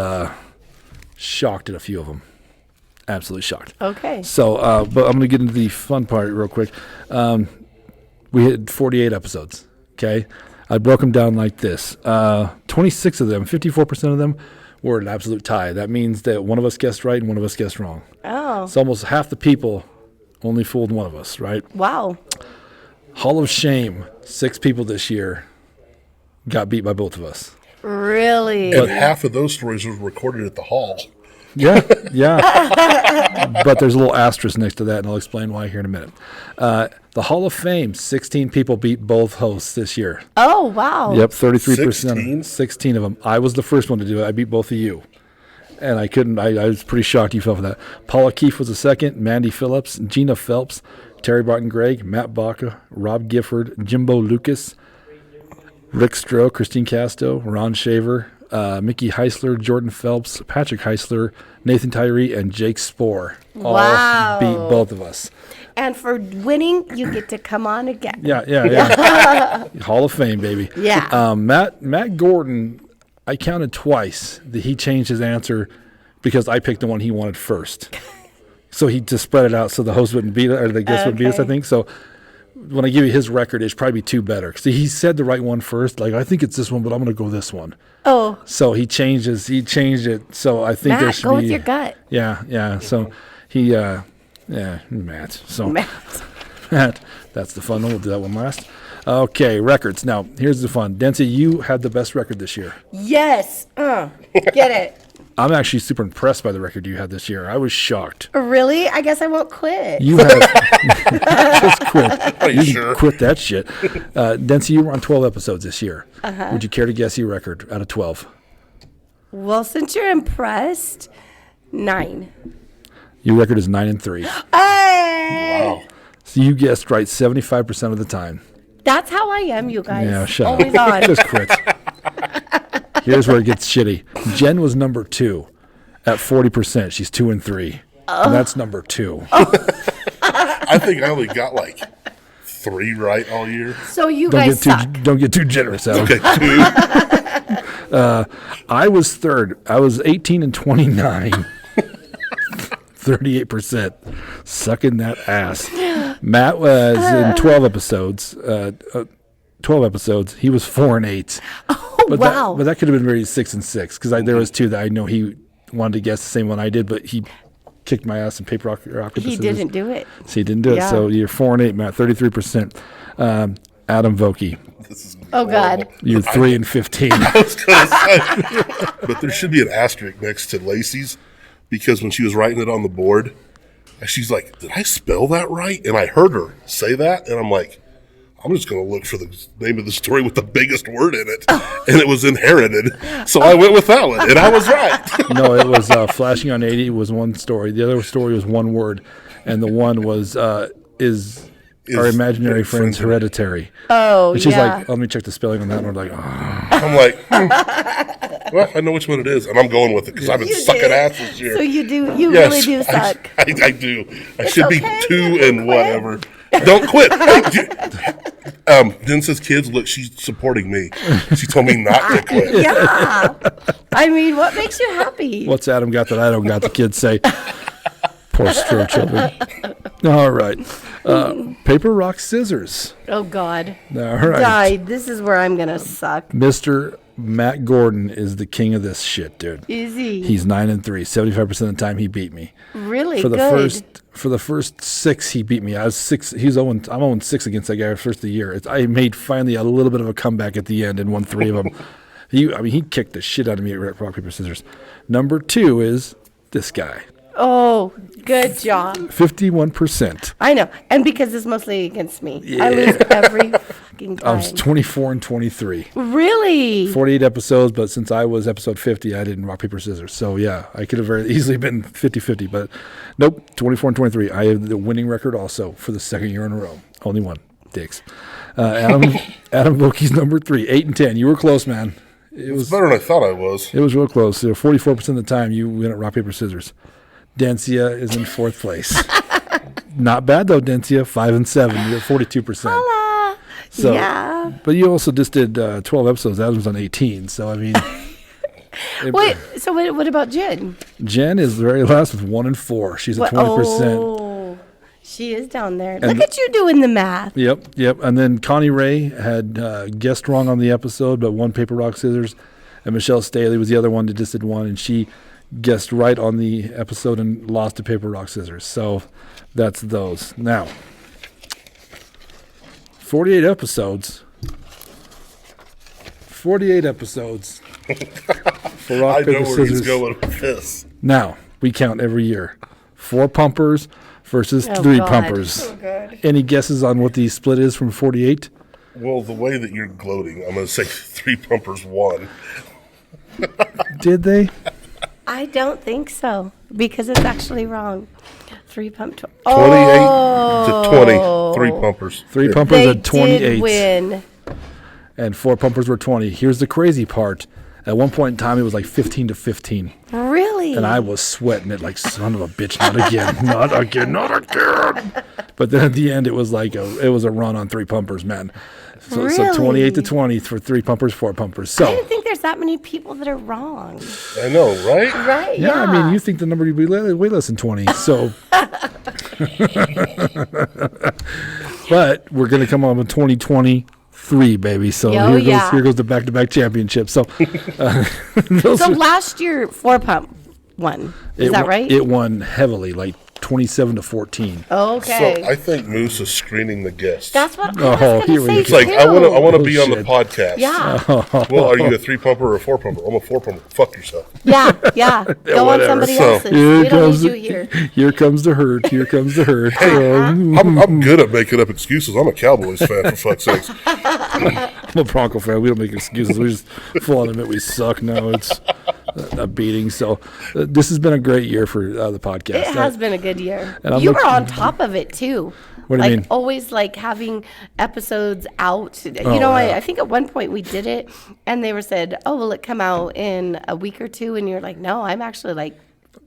Speaker 1: shocked at a few of them. Absolutely shocked.
Speaker 3: Okay.
Speaker 1: So, but I'm going to get into the fun part real quick. We had 48 episodes, okay? I broke them down like this. 26 of them, 54% of them, were an absolute tie. That means that one of us guessed right and one of us guessed wrong.
Speaker 3: Oh.
Speaker 1: So almost half the people only fooled one of us, right?
Speaker 3: Wow.
Speaker 1: Hall of Shame, 6 people this year got beat by both of us.
Speaker 3: Really?
Speaker 2: And half of those stories were recorded at the hall.
Speaker 1: Yeah. But there's a little asterisk next to that, and I'll explain why here in a minute. The Hall of Fame, 16 people beat both hosts this year.
Speaker 3: Oh, wow.
Speaker 1: Yep, 33%.
Speaker 2: 16?
Speaker 1: 16 of them. I was the first one to do it. I beat both of you. And I couldn't, I was pretty shocked you fell for that. Paula Keefe was the second, Mandy Phillips, Gina Phelps, Terry Barton Gregg, Matt Baca, Rob Gifford, Jimbo Lucas, Rick Stroh, Christine Casto, Ron Shaver, Mickey Heisler, Jordan Phelps, Patrick Heisler, Nathan Tyree, and Jake Spoor. All beat both of us.
Speaker 3: And for winning, you get to come on again.
Speaker 1: Yeah. Hall of Fame, baby.
Speaker 3: Yeah.
Speaker 1: Matt Gordon, I counted twice that he changed his answer because I picked the one he wanted first. So he just spread it out so the host wouldn't beat it, or the guest would beat us, I think. So when I give you his record, it's probably 2 better. See, he said the right one first. Like, I think it's this one, but I'm going to go this one.
Speaker 3: Oh.
Speaker 1: So he changed it. So I think there should
Speaker 3: go with your gut.
Speaker 1: Yeah. So he, Matt. So Matt, that's the fun one. We'll do that one last. Okay, records. Now, here's the fun. Dempsey, you had the best record this year.
Speaker 3: Yes. Get it.
Speaker 1: I'm actually super impressed by the record you had this year. I was shocked.
Speaker 3: Really? I guess I won't quit.
Speaker 1: You had just quit.
Speaker 2: Are you
Speaker 1: can
Speaker 2: sure?
Speaker 1: quit that shit. Dempsey, you were on 12 episodes this year. Would you care to guess your record out of 12?
Speaker 3: Well, since you're impressed, 9.
Speaker 1: Your record is 9-3.
Speaker 3: Hey!
Speaker 2: Wow.
Speaker 1: So you guessed right 75% of the time.
Speaker 3: That's how I am, you guys.
Speaker 1: Yeah, shut
Speaker 3: Always
Speaker 1: up.
Speaker 3: on.
Speaker 1: Just quit. Here's where it gets shitty. Jen was number 2 at 40%. She's 2-3. And that's number 2.
Speaker 2: I think I only got like 3 right all year.
Speaker 3: So you guys suck.
Speaker 1: Don't get too generous, Adam.
Speaker 2: Okay, 2.
Speaker 1: I was third. I was 18-29. 38%. Sucking that ass. Matt was in 12 episodes. 12 episodes. He was 4-8.
Speaker 3: Oh,
Speaker 1: But
Speaker 3: wow.
Speaker 1: that could have been very 6-6 because there was 2 that I know he wanted to guess the same one I did, but he kicked my ass in paper rock paper
Speaker 3: He
Speaker 1: scissors.
Speaker 3: didn't do it.
Speaker 1: So he didn't do it.
Speaker 3: Yeah.
Speaker 1: So you're 4-8, Matt. 33%. Adam Vokey,
Speaker 2: This is
Speaker 3: Oh, God.
Speaker 1: you're 3-15.
Speaker 2: I was gonna say, but there should be an asterisk next to Lacey's because when she was writing it on the board, she's like, "Did I spell that right?" And I heard her say that, and I'm like, "I'm just gonna look for the name of the story with the biggest word in it," and it was inherited. So I went with that one, and I was right.
Speaker 1: No, it was Flashing on 80 was one story. The other story was one word, and the one was is our imaginary friend's Hereditary.
Speaker 3: Oh,
Speaker 1: And she's
Speaker 3: yeah.
Speaker 1: like, let me check the spelling on that. And I'm like, oh.
Speaker 2: I'm like, well, I know which one it is, and I'm going with it because I've been
Speaker 3: You
Speaker 2: sucking
Speaker 3: did.
Speaker 2: ass this year.
Speaker 3: So you do. You
Speaker 2: Yes,
Speaker 3: really do suck.
Speaker 2: I do. I
Speaker 3: It's
Speaker 2: should
Speaker 3: okay.
Speaker 2: be 2
Speaker 3: You
Speaker 2: and
Speaker 3: quit.
Speaker 2: whatever. Don't quit. Then says kids, look, she's supporting me. She told me not to quit.
Speaker 3: Yeah. I mean, what makes you happy?
Speaker 1: What's Adam got that I don't got? The kids say. Poor stroke children. All right. Paper, rock, scissors.
Speaker 3: Oh, God.
Speaker 1: All right.
Speaker 3: Died. This is where I'm going to suck.
Speaker 1: Mr. Matt Gordon is the king of this shit, dude.
Speaker 3: Is he?
Speaker 1: He's 9-3. 75% of the time he beat me.
Speaker 3: Really
Speaker 1: For the
Speaker 3: good.
Speaker 1: for the first 6 he beat me. I was 6. He's 0. I'm 0-6 against that guy first of the year. I made finally a little bit of a comeback at the end and won 3 of them. He kicked the shit out of me at rock paper scissors. Number 2 is this guy.
Speaker 3: Oh, good job.
Speaker 1: 51%.
Speaker 3: I know. And because it's mostly against me. I lose every fucking
Speaker 1: I was
Speaker 3: time.
Speaker 1: 24-23.
Speaker 3: Really?
Speaker 1: 48 episodes, but since I was episode 50, I didn't rock, paper, scissors. So, yeah, I could have very easily been 50-50, but nope, 24-23. I have the winning record also for the second year in a row. Only one. Dicks. Adam Vokey's number 3, 8-10. You were close, man. It was
Speaker 2: Better than I thought I was.
Speaker 1: It was real close. So 44% of the time, you win at rock, paper, scissors. Dancia is in 4th place. Not bad, though, Dancia. 5-7. You're at 42%.
Speaker 3: Hola.
Speaker 1: So,
Speaker 3: Yeah.
Speaker 1: But you also just did 12 episodes. Adam's on 18. So, I mean.
Speaker 3: Wait, so what about Jen?
Speaker 1: Jen is the very last with 1-4. She's at 20%.
Speaker 3: Oh, she is down there.
Speaker 1: And
Speaker 3: Look at you doing the math.
Speaker 1: Yep. And then Connie Ray had guessed wrong on the episode, but won paper, rock, scissors. And Michelle Staley was the other one that just did one, and she guessed right on the episode and lost to paper, rock, scissors. So that's those. Now, 48 episodes. 48 episodes for rock,
Speaker 2: I know
Speaker 1: paper,
Speaker 2: where
Speaker 1: scissors.
Speaker 2: he's going with this.
Speaker 1: Now, we count every year. 4 pumpers versus
Speaker 3: Oh,
Speaker 1: 3
Speaker 3: God.
Speaker 1: pumpers. Any guesses on what the split is from 48?
Speaker 2: Well, the way that you're gloating, I'm going to say 3 pumpers won.
Speaker 1: Did they?
Speaker 3: I don't think so because it's actually wrong. 3 pump.
Speaker 2: 28 to 20. 3 pumpers.
Speaker 1: 3 pumpers
Speaker 3: They
Speaker 1: at 28.
Speaker 3: did win.
Speaker 1: And 4 pumpers were 20. Here's the crazy part. At one point in time, it was like 15-15.
Speaker 3: Really?
Speaker 1: And I was sweating it like, son of a bitch, not again, not again, not again. But then at the end, it was like it was a run on 3 pumpers, man. So,
Speaker 3: Really?
Speaker 1: so 28 to 20 for 3 pumpers, 4 pumpers.
Speaker 3: I
Speaker 1: So,
Speaker 3: didn't think there's that many people that are wrong.
Speaker 2: I know, right?
Speaker 3: Right?
Speaker 1: yeah, I mean, you think the number would be way less than 20. So, but we're going to come on with 2023, baby. So
Speaker 3: Oh,
Speaker 1: here goes the back-to-back championship. So, those
Speaker 3: So
Speaker 1: are-
Speaker 3: last year, 4 pump won. Is that right?
Speaker 1: It won heavily, like 27-14.
Speaker 3: Okay.
Speaker 2: So I think Moose is screening the guests.
Speaker 3: That's what I
Speaker 1: Oh,
Speaker 3: was going
Speaker 1: here
Speaker 3: to
Speaker 1: we
Speaker 3: say
Speaker 1: go.
Speaker 2: It's like,
Speaker 3: too.
Speaker 2: I want to be on the
Speaker 1: shit.
Speaker 2: podcast.
Speaker 3: Yeah.
Speaker 2: Well, are you a 3-pumper or a 4-pumper? I'm a 4-pumper. Fuck yourself.
Speaker 3: Yeah. Go on
Speaker 1: whatever.
Speaker 3: somebody
Speaker 2: So,
Speaker 3: else's. We don't need you here.
Speaker 1: Here comes the herd. Here comes the herd.
Speaker 2: I'm good at making up excuses. I'm a Cowboys fan, for fuck's sakes.
Speaker 1: I'm a Bronco fan. We don't make excuses. We just full on admit we suck. No, it's a beating. So this has been a great year for the podcast.
Speaker 3: It has been a good year.
Speaker 1: And I'm
Speaker 3: You were
Speaker 1: looking-
Speaker 3: on top of it too.
Speaker 1: What do you
Speaker 3: like
Speaker 1: mean?
Speaker 3: always like having episodes out. You
Speaker 1: Oh,
Speaker 3: know,
Speaker 1: yeah.
Speaker 3: I think at one point we did it and they were said, "Oh, will it come out in a week or two?" And you're like, "No, I'm actually like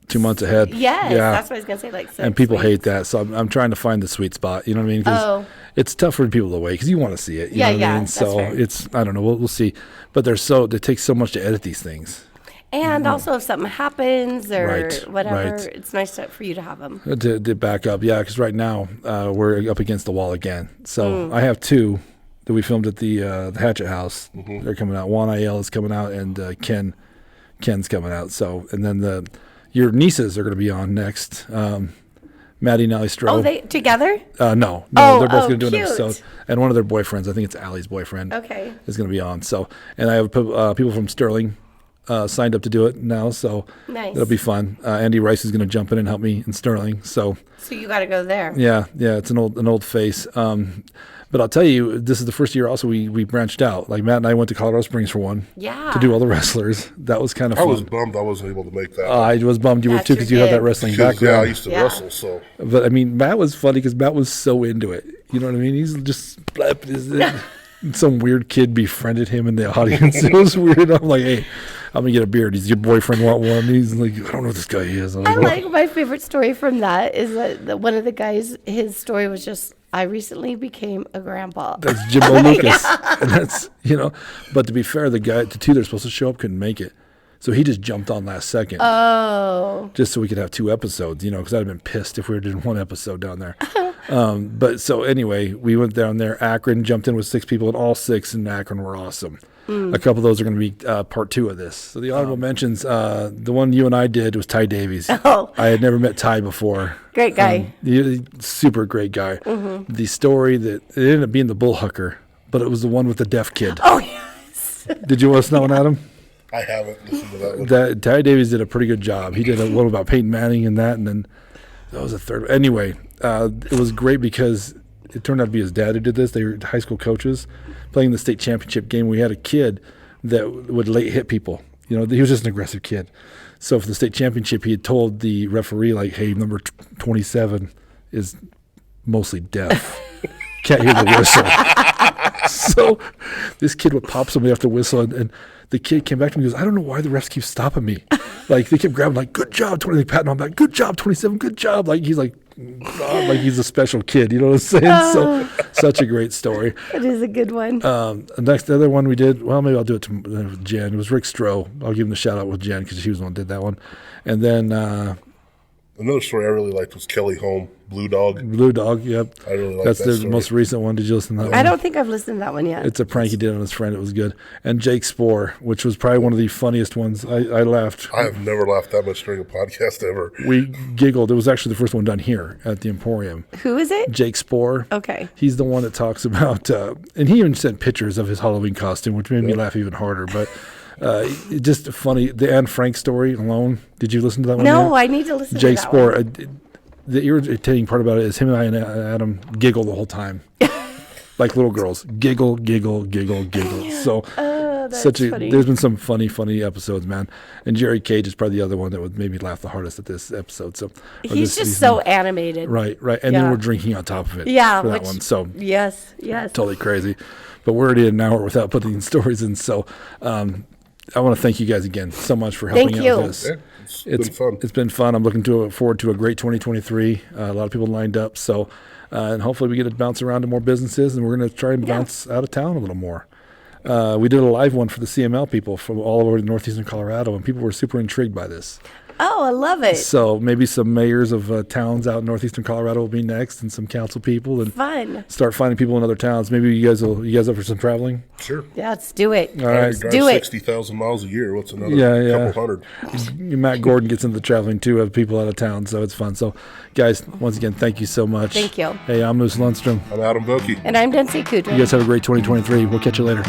Speaker 1: 2 months ahead.
Speaker 3: yes,
Speaker 1: Yeah.
Speaker 3: that's what I was going to say like 6
Speaker 1: And people
Speaker 3: weeks.
Speaker 1: hate that. So I'm trying to find the sweet spot. You know what I mean? 'Cause
Speaker 3: Oh.
Speaker 1: it's tough for people to wait because you want to see it. You
Speaker 3: Yeah,
Speaker 1: know what
Speaker 3: yeah,
Speaker 1: I mean?
Speaker 3: that's
Speaker 1: So
Speaker 3: fair.
Speaker 1: it's, I don't know. We'll see. But it takes so much to edit these things.
Speaker 3: And also if something happens or
Speaker 1: Right,
Speaker 3: whatever,
Speaker 1: right.
Speaker 3: it's nice for you to have them.
Speaker 1: To back up. Yeah, because right now we're up against the wall again. So I have 2 that we filmed at the Hatchet House. They're coming out. Juan Ayel is coming out and Ken's coming out. So, and then your nieces are going to be on next. Maddie and Allie Stroh.
Speaker 3: Oh, they together?
Speaker 1: No,
Speaker 3: Oh,
Speaker 1: they're both
Speaker 3: oh,
Speaker 1: going to do an
Speaker 3: cute.
Speaker 1: episode. And one of their boyfriends, I think it's Allie's boyfriend,
Speaker 3: Okay.
Speaker 1: is going to be on. So, and I have people from Sterling signed up to do it now. So
Speaker 3: Nice.
Speaker 1: that'll be fun. Andy Rice is going to jump in and help me in Sterling. So
Speaker 3: So you got to go there.
Speaker 1: yeah, it's an old face. But I'll tell you, this is the first year also we branched out. Like Matt and I went to Colorado Springs for one.
Speaker 3: Yeah.
Speaker 1: To do all the wrestlers. That was kind of
Speaker 2: I
Speaker 1: fun.
Speaker 2: was bummed I wasn't able to make that.
Speaker 1: I was bummed you were
Speaker 3: That's
Speaker 1: too
Speaker 3: your
Speaker 1: because you have that
Speaker 3: kid.
Speaker 1: wrestling
Speaker 2: Because,
Speaker 1: background.
Speaker 2: yeah, I used to
Speaker 3: Yeah.
Speaker 2: wrestle, so.
Speaker 1: But I mean, Matt was funny because Matt was so into it. You know what I mean? He's just some weird kid befriended him in the audience. It was weird. I'm like, hey, I'm gonna get a beer. Does your boyfriend want one? He's like, I don't know what this guy is. I'm
Speaker 3: I
Speaker 1: "What?"
Speaker 3: like my favorite story from that is that one of the guys, his story was just, I recently became a grandpa.
Speaker 1: That's Jimbo Lucas, and that's But to be fair, the 2 they're supposed to show up couldn't make it, so he just jumped on last second.
Speaker 3: Oh.
Speaker 1: Just so we could have 2 episodes, because I'd have been pissed if we were doing 1 episode down there. But so anyway, we went down there. Akron jumped in with 6 people, and all 6 in Akron were awesome. A couple of those are going to be part 2 of this. So the honorable mentions, the one you and I did was Ty Davies.
Speaker 3: Oh.
Speaker 1: I had never met Ty before.
Speaker 3: Great guy.
Speaker 1: Super great guy. The story that it ended up being the Bullhucker, but it was the one with the deaf kid.
Speaker 3: Oh, yes.
Speaker 1: Did you listen to that one, Adam?
Speaker 2: I haven't listened to that one.
Speaker 1: Ty Davies did a pretty good job. He did a one about Peyton Manning and that, and then that was a third. Anyway, it was great because it turned out to be his dad who did this. They were high school coaches playing the state championship game. We had a kid that would late hit people. He was just an aggressive kid. So for the state championship, he had told the referee, like, hey, number 27 is mostly deaf. Can't hear the whistle. So this kid would pop somebody off the whistle, and the kid came back to me and goes, I don't know why the refs keep stopping me. Like, they kept grabbing, like, good job, 20, like, patting on back, good job, 27, good job. Like, he's like he's a special kid, you know what I'm saying? So, such a great story.
Speaker 3: It is a good one.
Speaker 1: The other one we did, well, maybe I'll do it with Jen. It was Rick Stroh. I'll give him the shout out with Jen because she was the one who did that one. And then
Speaker 2: Another story I really liked was Kelly Holm, Blue Dog.
Speaker 1: Blue Dog, yep.
Speaker 2: I really like
Speaker 1: That's
Speaker 2: that
Speaker 1: the
Speaker 2: story.
Speaker 1: most recent one. Did you listen to that one?
Speaker 3: I don't think I've listened to that one yet.
Speaker 1: It's a prank he did on his friend. It was good. And Jake Spoor, which was probably one of the funniest ones. I laughed.
Speaker 2: I have never laughed that much during a podcast ever.
Speaker 1: We giggled. It was actually the first one done here at the Emporium.
Speaker 3: Who is it?
Speaker 1: Jake Spoor.
Speaker 3: Okay.
Speaker 1: He's the one that talks about, and he even sent pictures of his Halloween costume, which made me laugh even harder. But just funny. The Anne Frank story alone. Did you listen to that one?
Speaker 3: No,
Speaker 1: yet?
Speaker 3: I need to listen
Speaker 1: Jake
Speaker 3: to that
Speaker 1: Spoor.
Speaker 3: one.
Speaker 1: The irritating part about it is him and I and Adam giggle the whole time, like little girls. Giggle, giggle, giggle, giggle. So
Speaker 3: That's funny.
Speaker 1: there's been some funny episodes, man. And Jerry Cage is probably the other one that would make me laugh the hardest at this episode. So
Speaker 3: He's just so animated.
Speaker 1: right, and
Speaker 3: Yeah.
Speaker 1: then we're drinking on top of it.
Speaker 3: Yeah,
Speaker 1: for that
Speaker 3: which-
Speaker 1: one. So
Speaker 3: Yes.
Speaker 1: totally crazy. But we're already at an hour without putting stories in. So I want to thank you guys again so much for helping
Speaker 3: Thank
Speaker 1: out with
Speaker 3: you.
Speaker 1: this.
Speaker 2: Yeah, it's been fun.
Speaker 1: It's been fun. I'm looking forward to a great 2023. A lot of people lined up. So, and hopefully we get to bounce around to more businesses, and we're going to try and bounce out of town a little more. We did a live one for the CML people from all over northeastern Colorado, and people were super intrigued by this.
Speaker 3: Oh, I love it.
Speaker 1: So maybe some mayors of towns out in northeastern Colorado will be next, and some council people, and
Speaker 3: Fun.
Speaker 1: start finding people in other towns. Maybe you guys up for some traveling?
Speaker 2: Sure.
Speaker 3: Yeah, let's do it.
Speaker 1: All right.
Speaker 2: Drive
Speaker 3: do it.
Speaker 2: 60,000 miles a year. What's another
Speaker 1: Yeah.
Speaker 2: couple hundred?
Speaker 1: Matt Gordon gets into the traveling too, of people out of town, so it's fun. So, guys, once again, thank you so much.
Speaker 3: Thank you.
Speaker 1: Hey, I'm Moose Lundstrom.
Speaker 2: I'm Adam Vokey.
Speaker 3: And I'm Dempsey Kudrin.
Speaker 1: You guys have a great 2023. We'll catch you later.